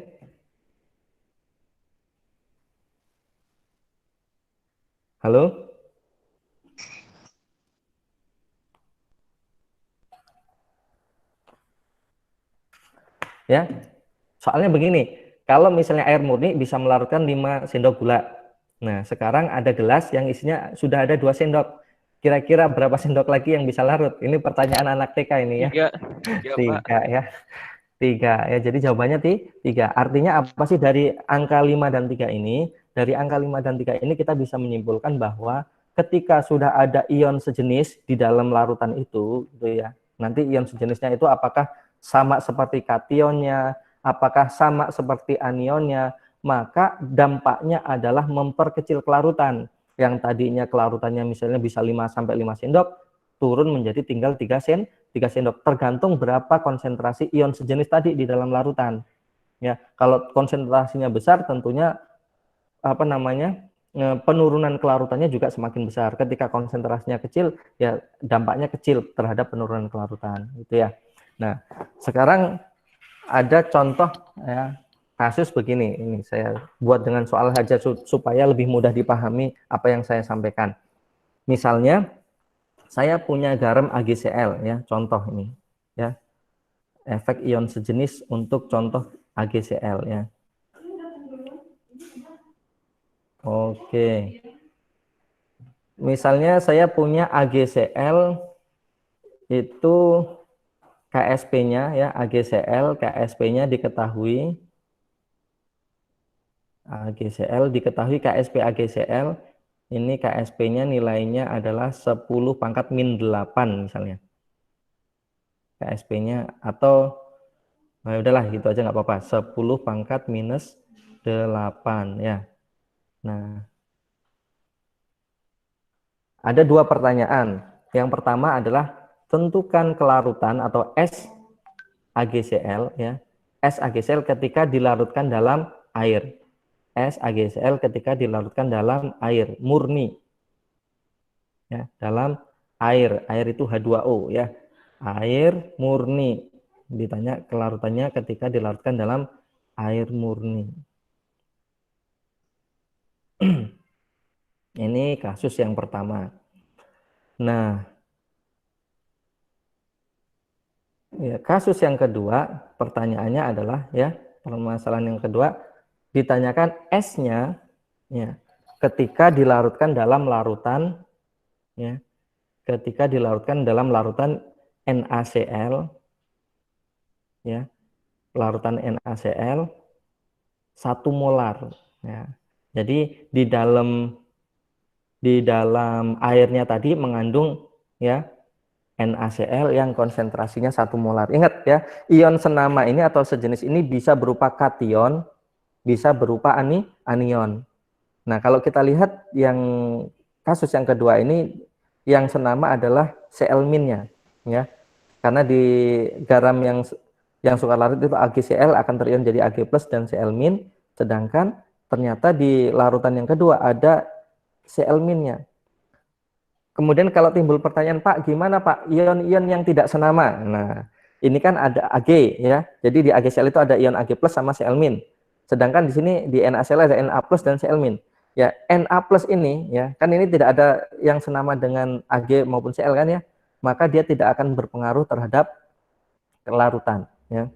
Halo? Ya, soalnya begini, kalau misalnya air murni bisa melarutkan 5 sendok gula. Nah, sekarang ada gelas yang isinya sudah ada 2 sendok. Kira-kira berapa sendok lagi yang bisa larut? Ini pertanyaan anak TK ini ya. 3, Pak. Ya. 3 ya. Jadi jawabannya 3. Artinya apa sih dari angka 5 dan 3 ini? Dari angka 5 dan 3 ini kita bisa menyimpulkan bahwa ketika sudah ada ion sejenis di dalam larutan itu gitu ya. Nanti ion sejenisnya itu apakah sama seperti kationnya, apakah sama seperti anionnya, maka dampaknya adalah memperkecil kelarutan. Yang tadinya kelarutannya misalnya bisa 5 sampai 5 sendok, turun menjadi tinggal 3 sendok, tergantung berapa konsentrasi ion sejenis tadi di dalam larutan. Ya, kalau konsentrasinya besar tentunya penurunan kelarutannya juga semakin besar. Ketika konsentrasinya kecil, ya dampaknya kecil terhadap penurunan kelarutan, gitu ya. Nah, sekarang ada contoh ya, kasus begini. Ini saya buat dengan soal saja supaya lebih mudah dipahami apa yang saya sampaikan. Misalnya saya punya garam AgCl ya, contoh ini ya. Efek ion sejenis untuk contoh AgCl ya. Oke. Misalnya saya punya AgCl itu KSP-nya ya, AgCl, KSP-nya diketahui. KSP AgCl, ini KSP-nya nilainya adalah 10⁻⁸ misalnya. KSP-nya atau nah udahlah gitu aja nggak apa-apa, 10⁻⁸ ya. Nah, ada 2 pertanyaan. Yang pertama adalah tentukan kelarutan atau S AgCl ya. S AgCl ketika dilarutkan dalam air. S AgCl ketika dilarutkan dalam air murni. Ya, dalam air. Air itu H2O ya. Air murni. Ditanya kelarutannya ketika dilarutkan dalam air murni. Ini kasus yang pertama. Nah, ya, kasus yang kedua, pertanyaannya adalah ya, permasalahan yang kedua ditanyakan S-nya ya, ketika dilarutkan dalam larutan ya, ketika dilarutkan dalam larutan NaCl ya, larutan NaCl 1 molar ya. Jadi di dalam airnya tadi mengandung ya NaCl yang konsentrasinya 1 molar. Ingat ya, ion senama ini atau sejenis ini bisa berupa kation, bisa berupa anion. Nah, kalau kita lihat yang kasus yang kedua ini, yang senama adalah Cl-nya ya. Karena di garam yang sukar larut itu AgCl akan terion jadi Ag+ dan Cl-, sedangkan ternyata di larutan yang kedua ada Cl-nya. Kemudian kalau timbul pertanyaan, Pak, gimana Pak ion-ion yang tidak senama? Nah, ini kan ada Ag ya. Jadi di AgCl itu ada ion Ag+ sama Cl-. Sedangkan di sini di NaCl ada Na+ dan Cl-. Ya, Na+ ini ya, kan ini tidak ada yang senama dengan Ag maupun Cl kan ya. Maka dia tidak akan berpengaruh terhadap kelarutan ya.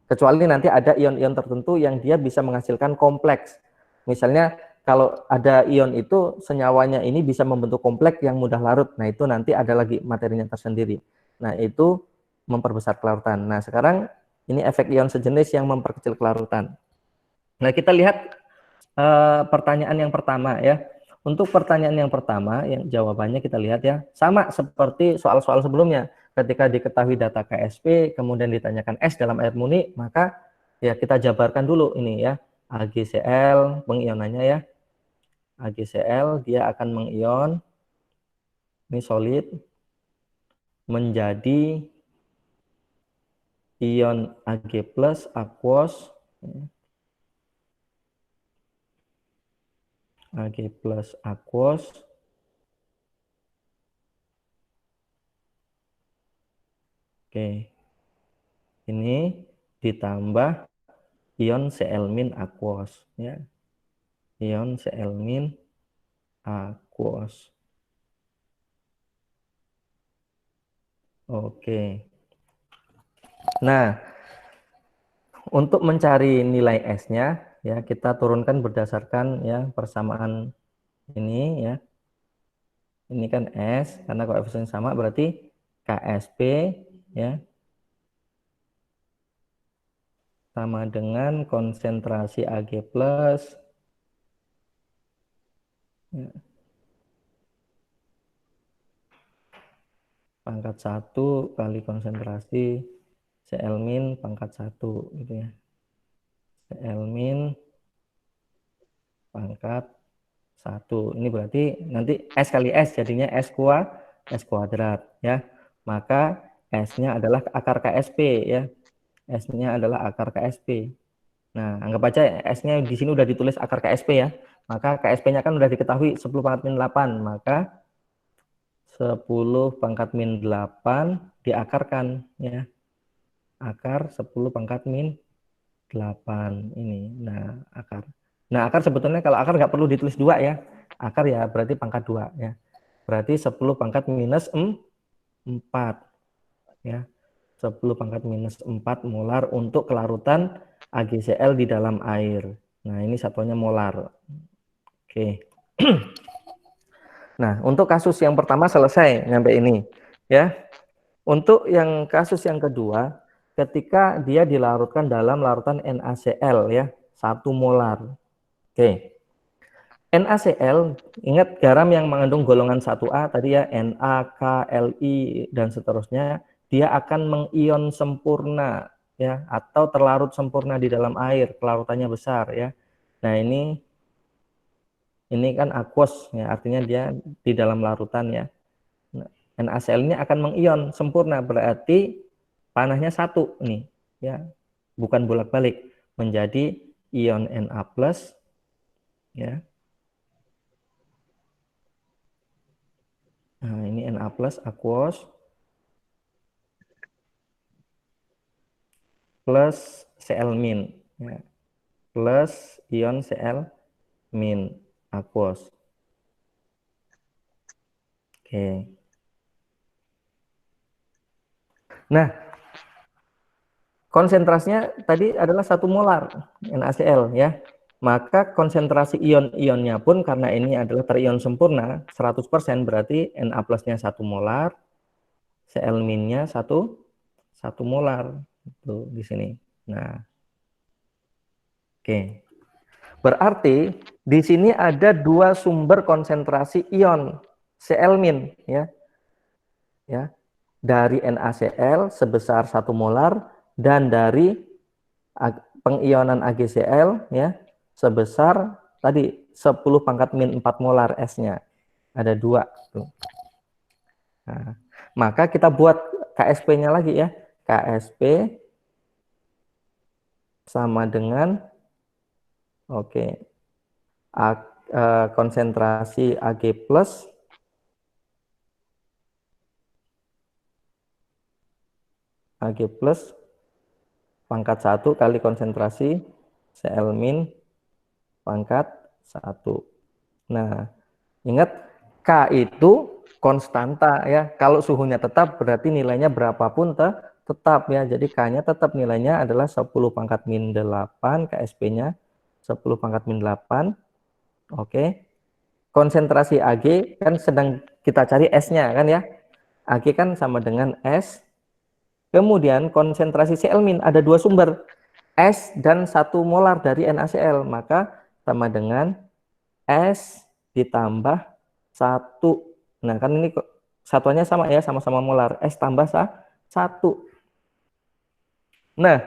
Kecuali nanti ada ion-ion tertentu yang dia bisa menghasilkan kompleks. Misalnya kalau ada ion itu senyawanya ini bisa membentuk kompleks yang mudah larut. Nah, itu nanti ada lagi materinya tersendiri. Nah, itu memperbesar kelarutan. Nah, sekarang ini efek ion sejenis yang memperkecil kelarutan. Nah, kita lihat pertanyaan yang pertama ya. Untuk pertanyaan yang pertama, yang jawabannya kita lihat ya, sama seperti soal-soal sebelumnya. Ketika diketahui data KSP, kemudian ditanyakan S dalam air murni, maka ya kita jabarkan dulu ini ya. AgCl, pengionannya ya. AgCl, dia akan mengion, ini solid, menjadi ion Ag+ aquos, Ag+ aquos, oke, ini ditambah ion Cl- aquos ya, ion Cl- aquos. Oke. Nah, untuk mencari nilai S-nya ya kita turunkan berdasarkan ya persamaan ini ya. Ini kan S karena koefisien sama berarti KSP ya sama dengan konsentrasi Ag+ ya, pangkat 1 kali konsentrasi Cl- pangkat 1 gitu ya. Cl- pangkat 1. Ini berarti nanti S kali S jadinya S kuadrat ya. Maka S-nya adalah akar KSP ya. S-nya adalah akar KSP. Nah, anggap aja S-nya di sini udah ditulis akar KSP ya. Maka KSP-nya kan udah diketahui 10 pangkat min 8. Maka 10 pangkat min 8 diakarkan ya. Akar 10 pangkat min 8 ini. Nah, akar. Nah, akar sebetulnya kalau akar nggak perlu ditulis 2 ya. Akar ya berarti pangkat 2 ya. Berarti 10 pangkat minus 4 ya. 10 pangkat minus 4 molar untuk kelarutan AgCl di dalam air. Nah, ini satuannya molar. Oke. Nah, untuk kasus yang pertama selesai sampai ini ya. Untuk yang kasus yang kedua, ketika dia dilarutkan dalam larutan NaCl ya, 1 molar. Oke. NaCl, ingat garam yang mengandung golongan 1A tadi ya, Na, K, Li dan seterusnya, dia akan mengion sempurna ya atau terlarut sempurna di dalam air, kelarutannya besar ya. Nah, ini kan aquos ya, artinya dia di dalam larutan ya. Nah, NaCl ini akan mengion sempurna, berarti panahnya 1 nih ya, bukan bolak-balik, menjadi ion Na+ ya. Nah, ini Na+ aquos plus Cl- ya, plus ion Cl- aquos. Oke. Nah, konsentrasinya tadi adalah 1 molar NaCl ya. Maka konsentrasi ion-ionnya pun karena ini adalah terion sempurna 100% berarti Na+-nya 1 molar, Cl-nya 1 molar itu di sini. Nah, oke. Berarti di sini ada 2 sumber konsentrasi ion Cl- ya. Ya. Dari NaCl sebesar 1 molar dan dari pengionan AgCl ya sebesar tadi 10 pangkat min 4 molar S-nya. Ada 2 tuh. Nah, maka kita buat KSP-nya lagi ya. KSP sama dengan konsentrasi Ag+ Ag plus pangkat 1 kali konsentrasi Cl min pangkat 1. Nah, ingat K itu konstanta ya. Kalau suhunya tetap berarti nilainya berapapun tetap ya. Jadi K-nya tetap nilainya adalah 10 pangkat min 8, KSP-nya 10 pangkat min 8. Oke. Konsentrasi Ag kan sedang kita cari S-nya kan ya. Ag kan sama dengan S. Kemudian konsentrasi Cl min ada dua sumber, S dan 1 molar dari NaCl, maka sama dengan S ditambah 1. Nah, kan ini satuannya sama ya, sama-sama molar. S tambah 1. Nah,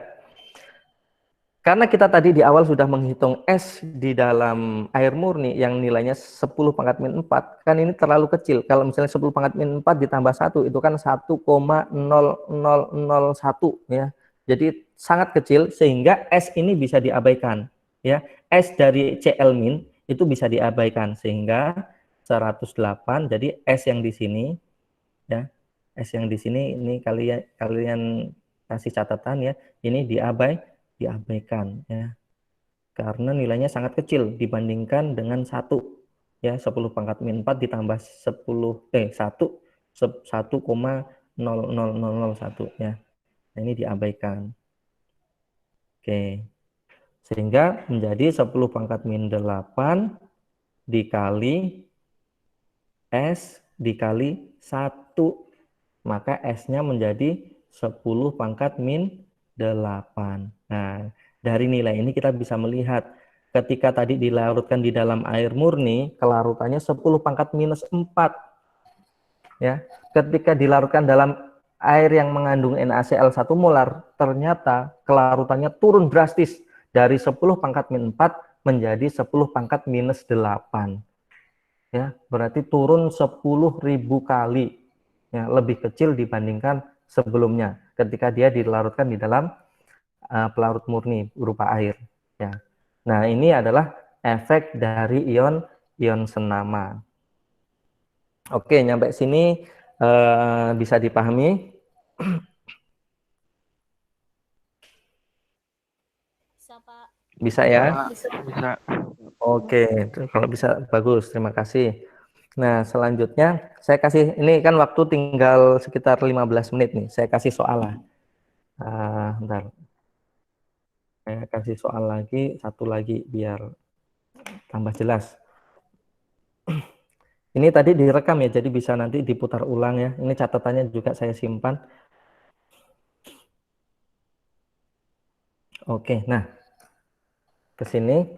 karena kita tadi di awal sudah menghitung S di dalam air murni yang nilainya 10 pangkat min 4, kan ini terlalu kecil. Kalau misalnya 10 pangkat min 4 ditambah 1, itu kan 1,0001 ya. Jadi sangat kecil sehingga S ini bisa diabaikan. Ya, S dari Cl min itu bisa diabaikan sehingga 108. Jadi S yang di sini ya, S yang di sini ini kalian kasih catatan ya, ini diabaikan ya, karena nilainya sangat kecil dibandingkan dengan 1 ya, 10 pangkat min 4 ditambah 1,0001 ya. Nah, ini diabaikan. Oke. Sehingga menjadi 10 pangkat min 8 dikali S dikali 1. Maka S-nya menjadi 10 pangkat min 8. Nah, dari nilai ini kita bisa melihat ketika tadi dilarutkan di dalam air murni, kelarutannya 10 pangkat minus 4. Ya, ketika dilarutkan dalam air yang mengandung NaCl 1 molar, ternyata kelarutannya turun drastis dari 10 pangkat min 4 menjadi 10 pangkat minus 8. Ya, berarti turun 10.000 kali. Ya, lebih kecil dibandingkan sebelumnya ketika dia dilarutkan di dalam pelarut murni berupa air ya. Nah, ini adalah efek dari ion senama. Oke, nyampe sini bisa dipahami? Bisa, Pak. Bisa ya? Bisa. Oke, kalau bisa bagus, terima kasih. Nah, selanjutnya saya kasih, ini kan waktu tinggal sekitar 15 menit nih, saya kasih soal lah. Bentar. Saya kasih soal lagi, satu lagi biar tambah jelas. Ini tadi direkam ya, jadi bisa nanti diputar ulang ya. Ini catatannya juga saya simpan. Oke, nah ke sini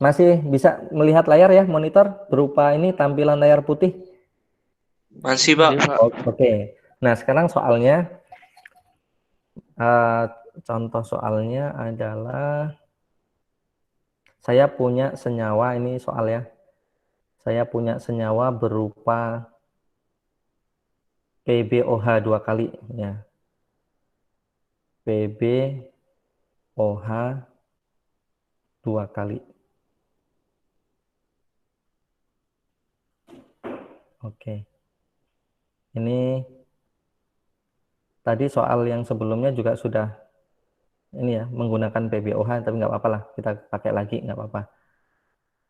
masih bisa melihat layar ya, monitor berupa ini tampilan layar putih. Masih, Pak. Oke, nah sekarang soalnya, contoh soalnya adalah saya punya senyawa, ini soal ya. Saya punya senyawa berupa PbOH 2 kali ya. PbOH 2 kali. Oke. Ini tadi soal yang sebelumnya juga sudah ini ya, menggunakan PbOH, tapi nggak apa-apa lah, kita pakai lagi nggak apa-apa.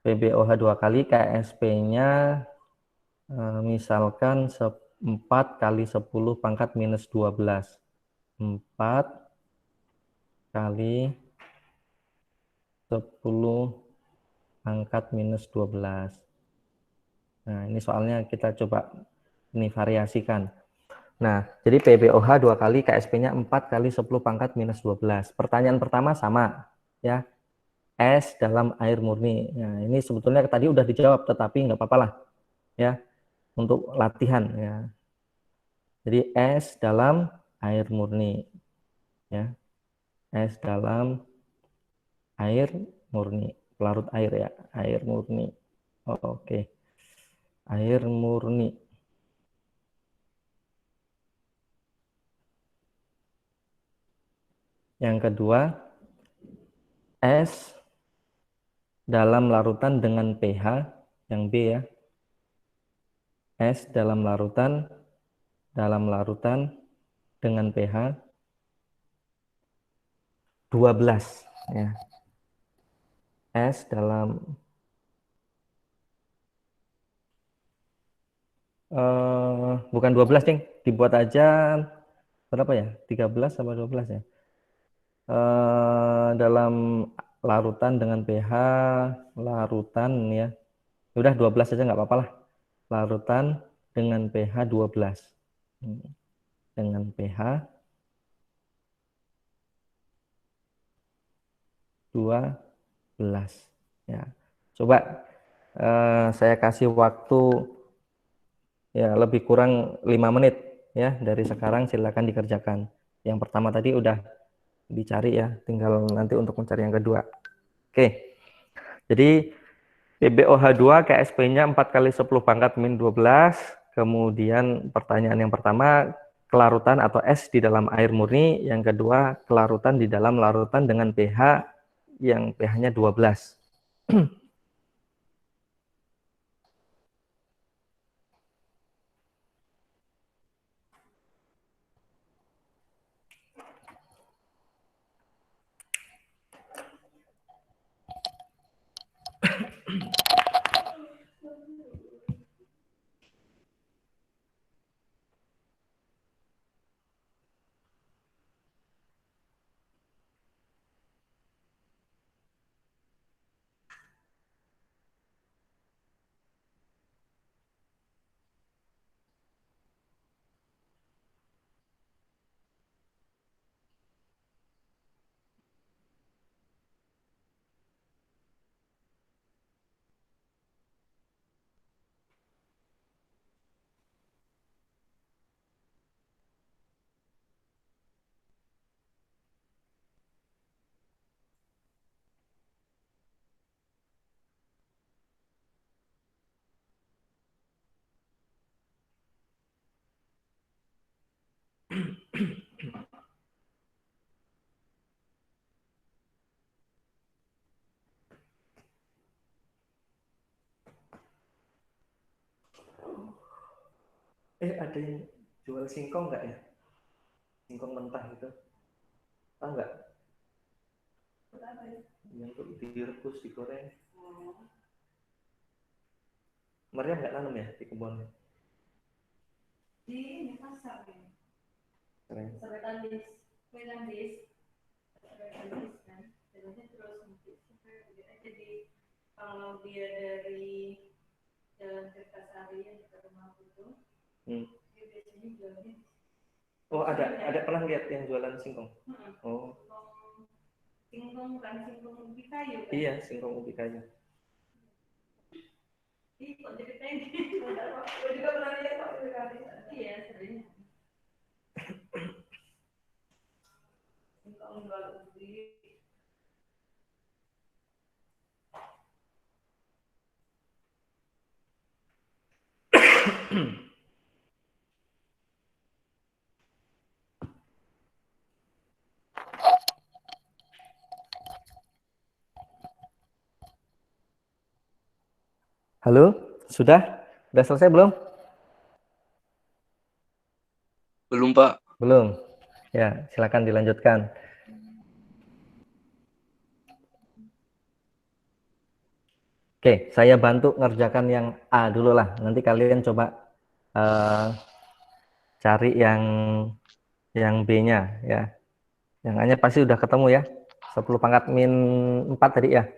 PbOH 2 kali, KSP-nya misalkan 4 kali 10 pangkat minus 12. 4 kali 10 pangkat minus 12. Nah, ini soalnya kita coba ini variasikan. Nah, jadi PbOH 2 kali, KSP-nya 4 kali 10 pangkat minus 12. Pertanyaan pertama sama ya, S dalam air murni. Nah, ini sebetulnya tadi udah dijawab, tetapi nggak apa-apa lah ya, untuk latihan ya. Jadi S dalam air murni ya, S dalam air murni, pelarut air ya, air murni. Oke, air murni. Yang kedua, S dalam larutan dengan pH yang B ya. S dalam larutan dengan pH 12 ya. Es dalam bukan 12, Cing. Dibuat aja berapa ya? 13 sama 12 ya. Dalam larutan dengan pH larutan ya. Udah 12 aja nggak apa-apa lah. Larutan dengan pH 12. Dengan pH 12 ya. Coba saya kasih waktu ya lebih kurang 5 menit ya dari sekarang, silakan dikerjakan. Yang pertama tadi udah dicari ya, tinggal nanti untuk mencari yang kedua. Oke. Jadi PbOH2 KSP-nya 4 kali 10 pangkat min 12. Kemudian pertanyaan yang pertama, kelarutan atau es di dalam air murni. Yang kedua, kelarutan di dalam larutan dengan pH yang pH-nya 12. Ada yang jual singkong nggak ya? Singkong mentah itu. Tahu nggak? Yang untuk direbus, digoreng. Maria nggak nanam ya di kebun? Di pasar ya. Keren. Seretan bis kan. Jalannya terus jadi kalau dia dari Jalan Kertasari yang ke rumah itu, dia biasanya jualnya. Oh, ada pernah lihat yang jualan singkong? Oh. Singkong bukan singkong ubi kayu kan? Iya, singkong ubi kayu. Ih, kok jadi pengen? Gue juga pernah lihat kok ubi kayu. Iya, sering. Singkong jual ubi. Halo, sudah? Sudah selesai belum? Belum, Pak. Belum. Ya, silakan dilanjutkan. Oke, saya bantu ngerjakan yang A dulu lah. Nanti kalian coba cari yang B-nya ya. Yang A-nya pasti udah ketemu ya. 10 pangkat min 4 tadi ya.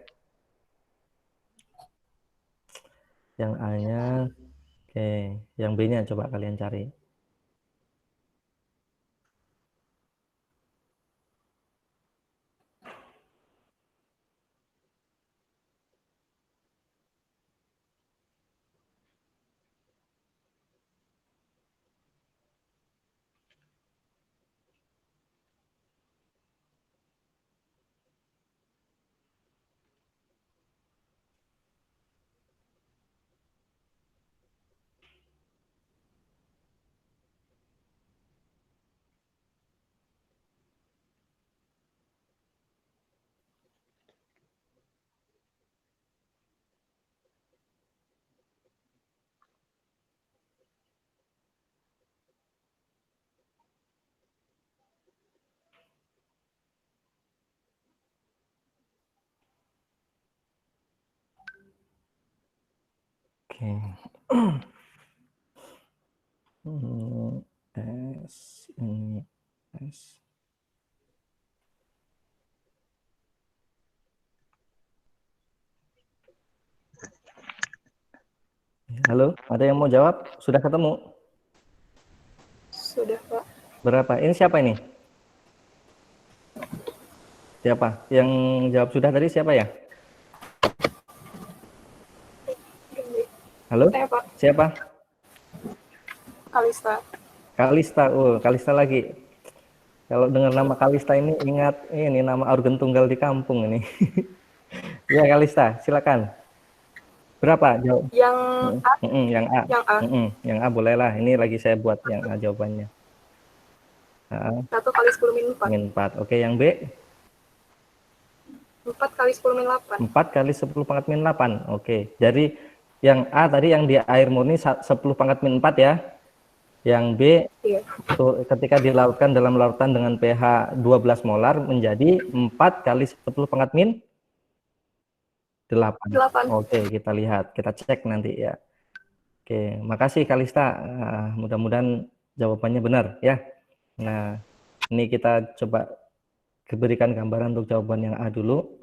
Yang A-nya, oke. Yang B-nya coba kalian cari. Oke. S ini S. Halo, ada yang mau jawab? Sudah ketemu? Sudah, Pak. Berapa? Ini siapa ini? Siapa? Yang jawab sudah tadi siapa ya? Halo? Saya, Pak. Siapa? Kalista. Kalista. Oh, Kalista lagi. Kalau dengar nama Kalista ini ingat ini nama organ tunggal di kampung ini. Ya, Kalista, silakan. Berapa jawab? Yang A. Yang A. Yang A. Yang A bolehlah. Ini lagi saya buat yang A jawabannya. 1 kali 10 min 4. Min 4. Oke, yang B? 4 kali 10 min 8. 4 kali 10 pangkat min 8. Oke. Jadi yang A tadi yang di air murni 10 pangkat min 4 ya. Yang B Iya. ketika dilarutkan dalam larutan dengan pH 12 molar menjadi 4 kali 10 pangkat min 8. 8. Oke, kita lihat, kita cek nanti ya. Oke, makasih Kalista. Mudah-mudahan jawabannya benar ya. Nah, ini kita coba berikan gambaran untuk jawaban yang A dulu.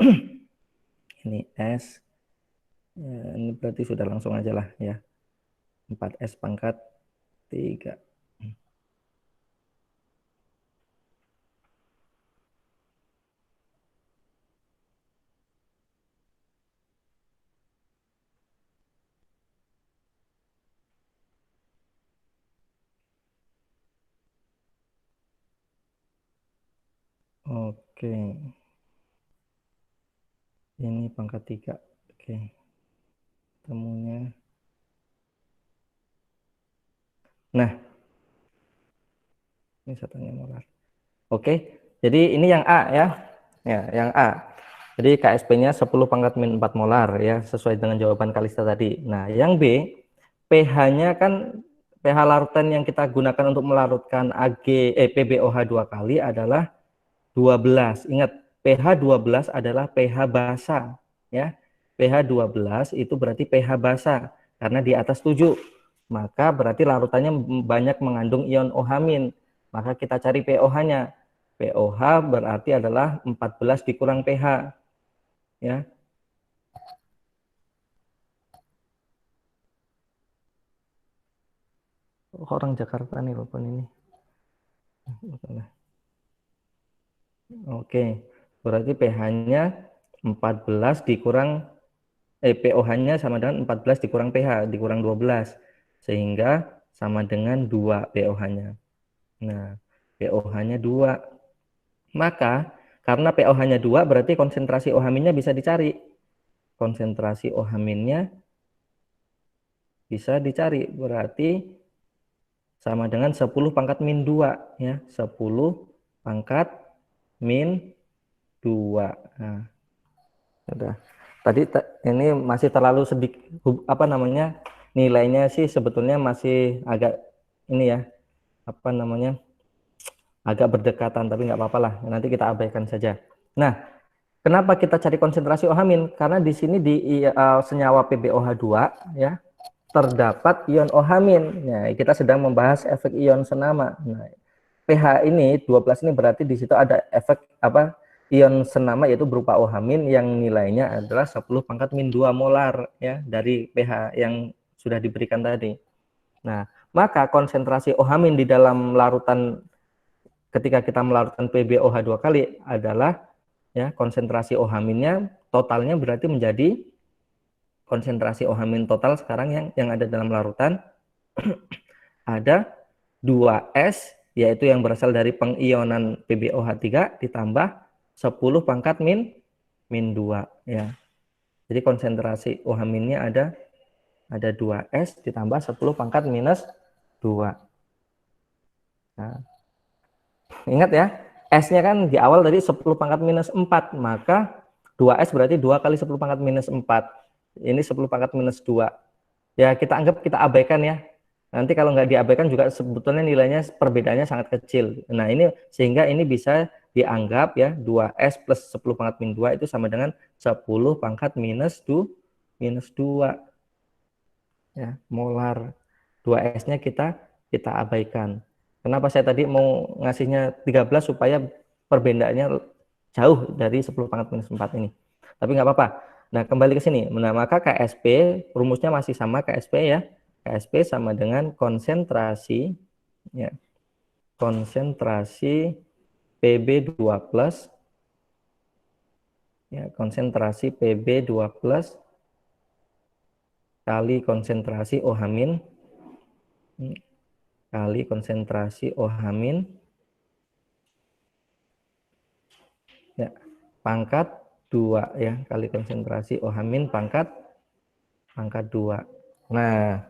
Ini S. Ya, ini berarti sudah langsung aja lah ya. 4S pangkat 3. Oke. Ini pangkat 3. Oke. Temunya. Nah. Ini satunya molar. Oke. Jadi ini yang A ya. Ya, yang A. Jadi KSP-nya 10 pangkat min 4 molar ya, sesuai dengan jawaban Kalista tadi. Nah, yang B, pH-nya kan pH larutan yang kita gunakan untuk melarutkan PbOH 2 kali adalah 12. Ingat, pH 12 adalah pH basa ya. pH 12 itu berarti pH basa karena di atas 7. Maka berarti larutannya banyak mengandung ion OH-. Maka kita cari pOH-nya. pOH berarti adalah 14 dikurang pH ya. Orang Jakarta nih Bapak ini. Oke, berarti pH-nya 14 dikurang pOH-nya sama dengan 14 dikurang pH dikurang 12 sehingga sama dengan 2 pOH-nya. Nah, pOH-nya 2. Maka karena pOH-nya 2 berarti konsentrasi OH-nya bisa dicari. Konsentrasi OH-nya bisa dicari berarti sama dengan 10 pangkat min 2 ya, 10 pangkat min 2. Nah, udah. Tadi ini masih terlalu sedikit apa namanya? Nilainya sih sebetulnya masih agak ini ya. Apa namanya? Agak berdekatan, tapi nggak apa-apa lah. Nanti kita abaikan saja. Nah, kenapa kita cari konsentrasi OH-? Karena di sini di senyawa PbOH2 ya terdapat ion OH-. Nah, kita sedang membahas efek ion senama. Nah, pH ini 12 ini berarti di situ ada efek apa? Ion senama yaitu berupa OH- yang nilainya adalah 10 pangkat min 2 molar ya dari pH yang sudah diberikan tadi. Nah, maka konsentrasi OH- di dalam larutan ketika kita melarutkan PbOH 2 kali adalah ya konsentrasi OH-nya totalnya berarti menjadi konsentrasi OH- total sekarang yang ada dalam larutan ada 2S yaitu yang berasal dari pengionan PbOH 3 ditambah 10 pangkat min 2 ya. Jadi konsentrasi OH-nya ada 2S ditambah 10 pangkat minus 2. Nah, ingat ya, S-nya kan di awal tadi 10 pangkat minus 4, maka 2S berarti 2 kali 10 pangkat minus 4. Ini 10 pangkat minus 2. Ya, kita anggap kita abaikan ya. Nanti kalau nggak diabaikan juga sebetulnya nilainya perbedaannya sangat kecil. Nah, ini sehingga ini bisa dianggap ya 2S plus 10 pangkat min 2 itu sama dengan 10 pangkat minus 2. Ya, molar 2S-nya kita abaikan. Kenapa saya tadi mau ngasihnya 13 supaya perbedaannya jauh dari 10 pangkat minus 4 ini. Tapi nggak apa-apa. Nah, kembali ke sini. Nah, maka KSP, rumusnya masih sama KSP ya. KSP sama dengan konsentrasi, ya, konsentrasi PB2+, ya, konsentrasi PB2+ kali konsentrasi OH- kali konsentrasi OH- ya, pangkat 2 ya, kali konsentrasi OH- pangkat 2. Nah,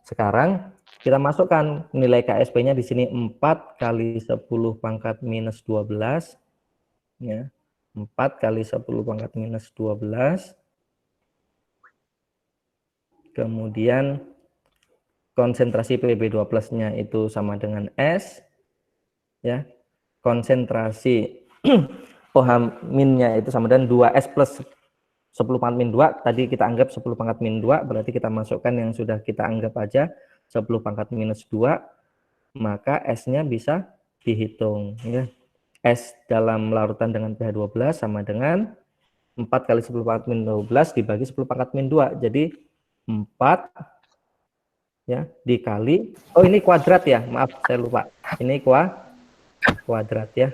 sekarang kita masukkan nilai KSP-nya di sini 4 kali 10 pangkat minus 12 ya. 4 kali 10 pangkat minus 12. Kemudian konsentrasi PB2+-nya itu sama dengan S ya. Konsentrasi OH-nya itu sama dengan 2S plus 10 pangkat min 2. Tadi kita anggap 10 pangkat min 2, berarti kita masukkan yang sudah kita anggap aja 10 pangkat minus 2, maka S-nya bisa dihitung ya. S dalam larutan dengan pH 12 sama dengan 4 kali 10 pangkat min 12 dibagi 10 pangkat min 2. Jadi 4 ya dikali, oh ini kuadrat ya, maaf saya lupa, ini kuadrat ya,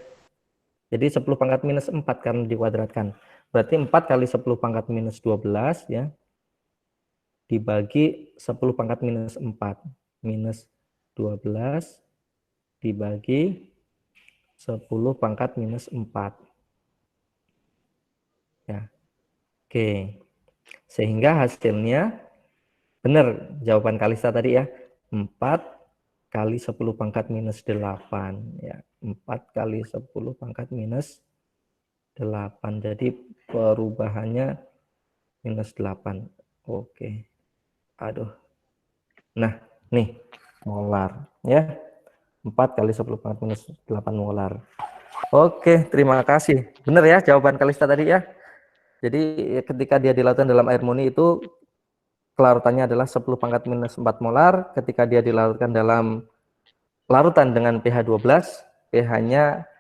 jadi 10 pangkat minus 4 karena dikuadratkan, berarti 4 kali 10 pangkat minus 12 ya dibagi 10 pangkat minus 4, minus 12 dibagi 10 pangkat minus 4 ya. Oke, sehingga hasilnya benar jawaban Kalista tadi ya, 4 kali 10 pangkat minus 8 ya, 4 kali 10 pangkat minus 8, jadi perubahannya minus 8. Oke, aduh, nah nih molar ya, 4 kali 10 pangkat minus 8 molar. Oke, terima kasih, benar ya jawaban Kalista tadi ya. Jadi ketika dia dilarutkan dalam air murni itu kelarutannya adalah 10 pangkat minus 4 molar. Ketika dia dilarutkan dalam larutan dengan pH 12, pH-nya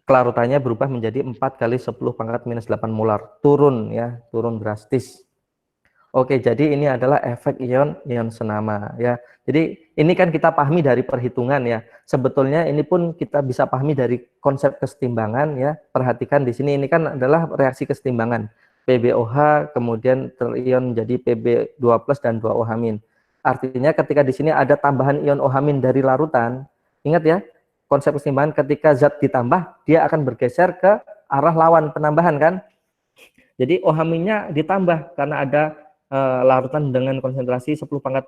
kelarutannya berubah menjadi 4 kali 10 pangkat minus 8 molar. Turun ya, turun drastis. Oke, jadi ini adalah efek ion senama ya. Jadi ini kan kita pahami dari perhitungan ya. Sebetulnya ini pun kita bisa pahami dari konsep kesetimbangan ya. Perhatikan di sini ini kan adalah reaksi kesetimbangan. PbOH kemudian terion menjadi Pb2+ dan 2OH-. Artinya ketika di sini ada tambahan ion OH- dari larutan, ingat ya, konsep kesetimbangan ketika zat ditambah, dia akan bergeser ke arah lawan penambahan kan. Jadi OH-nya ditambah karena ada larutan dengan konsentrasi 10 pangkat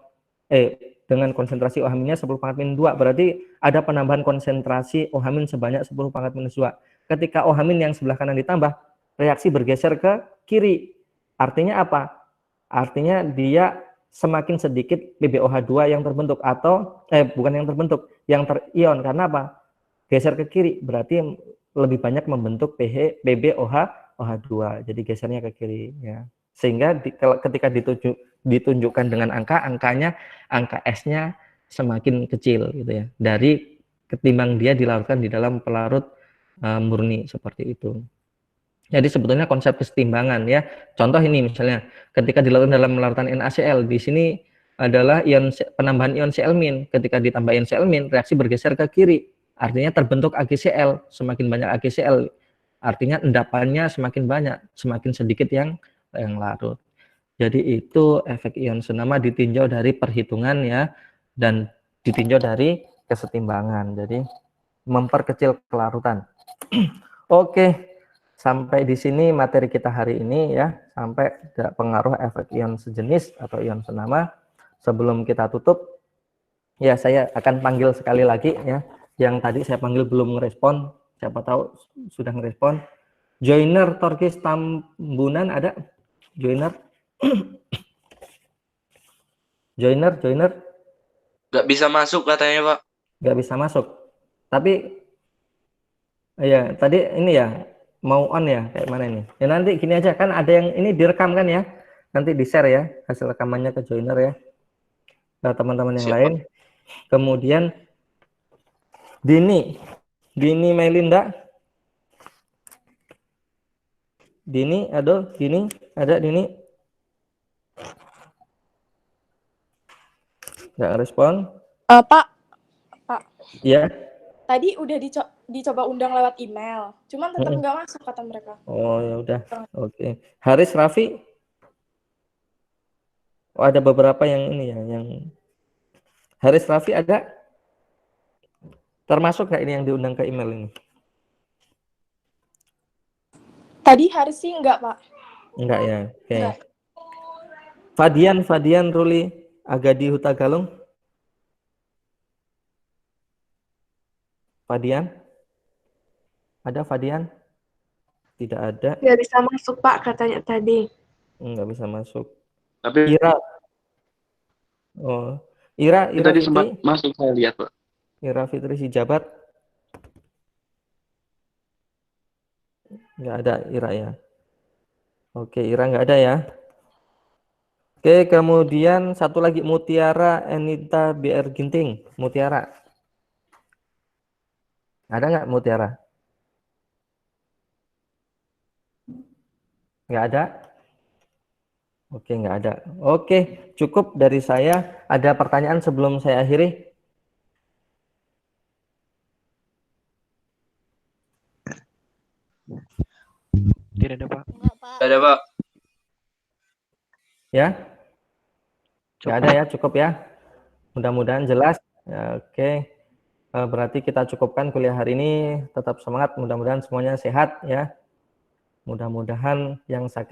dengan konsentrasi OH-nya 10 pangkat minus 2, berarti ada penambahan konsentrasi OH- sebanyak 10 pangkat minus 2. Ketika OH- yang sebelah kanan ditambah, reaksi bergeser ke kiri. Artinya apa? Artinya dia semakin sedikit PbOH2 yang terbentuk atau bukan yang terbentuk, yang terion. Karena apa? Geser ke kiri berarti lebih banyak membentuk PbOH2. Jadi gesernya ke kiri ya. Sehingga ketika ditunjukkan dengan angkanya angka S-nya semakin kecil gitu ya. Dari ketimbang dia dilarutkan di dalam pelarut murni seperti itu. Jadi sebetulnya konsep kesetimbangan ya. Contoh ini misalnya ketika dilakukan dalam larutan NaCl, di sini adalah penambahan ion Cl-. Ketika ditambah ion Cl-, reaksi bergeser ke kiri. Artinya terbentuk AgCl, semakin banyak AgCl. Artinya endapannya semakin banyak, semakin sedikit yang larut. Jadi itu efek ion senama ditinjau dari perhitungan ya, dan ditinjau dari kesetimbangan. Jadi memperkecil kelarutan. Oke, sampai di sini materi kita hari ini ya, sampai ada pengaruh efek ion sejenis atau ion senama. Sebelum kita tutup, ya saya akan panggil sekali lagi ya, yang tadi saya panggil belum ngerespon, siapa tahu sudah ngerespon. Joiner Torkis Tambunan ada? Joiner? Joiner? Nggak bisa masuk katanya, Pak. Nggak bisa masuk. Tapi ya tadi ini ya mau on ya kayak mana ini? Ya nanti gini aja kan ada yang ini direkam kan ya. Nanti di-share ya hasil rekamannya ke joiner ya. Nah, teman-teman yang Siap, lain. Kemudian Dini Melinda. Dini, ada Dini? Nggak respon? Pak, Iya. tadi udah dicoba undang lewat email, cuman tetap nggak masuk kata mereka. Oh ya udah. Oke. Haris Raffi. Oh, ada beberapa yang ini ya, yang Haris Raffi ada? Termasuk nggak ini yang diundang ke email ini? Tadi hari sih enggak, Pak. Enggak ya. Oke. Enggak. Fadian Ruli Agadi Hutagalung. Fadian? Ada Fadian? Tidak ada. Nggak bisa masuk, Pak, katanya tadi. Nggak bisa masuk. Tapi Ira. Oh, Ira tadi sempat Fitri. masuk saya lihat, Pak. Ira Fitri Sijabat. Nggak ada Ira ya. Oke, Ira nggak ada ya. Oke, kemudian satu lagi Mutiara Enita BR Ginting. Mutiara. Ada nggak Mutiara? Nggak ada? Oke, nggak ada. Oke, cukup dari saya. Ada pertanyaan sebelum saya akhiri? Tidak ada, Pak. Enggak, Pak. Ada, Pak. Ya? Nggak ada ya, cukup ya. Mudah-mudahan jelas. Ya, oke. Berarti kita cukupkan kuliah hari ini. Tetap semangat, mudah-mudahan semuanya sehat ya. Mudah-mudahan yang sakit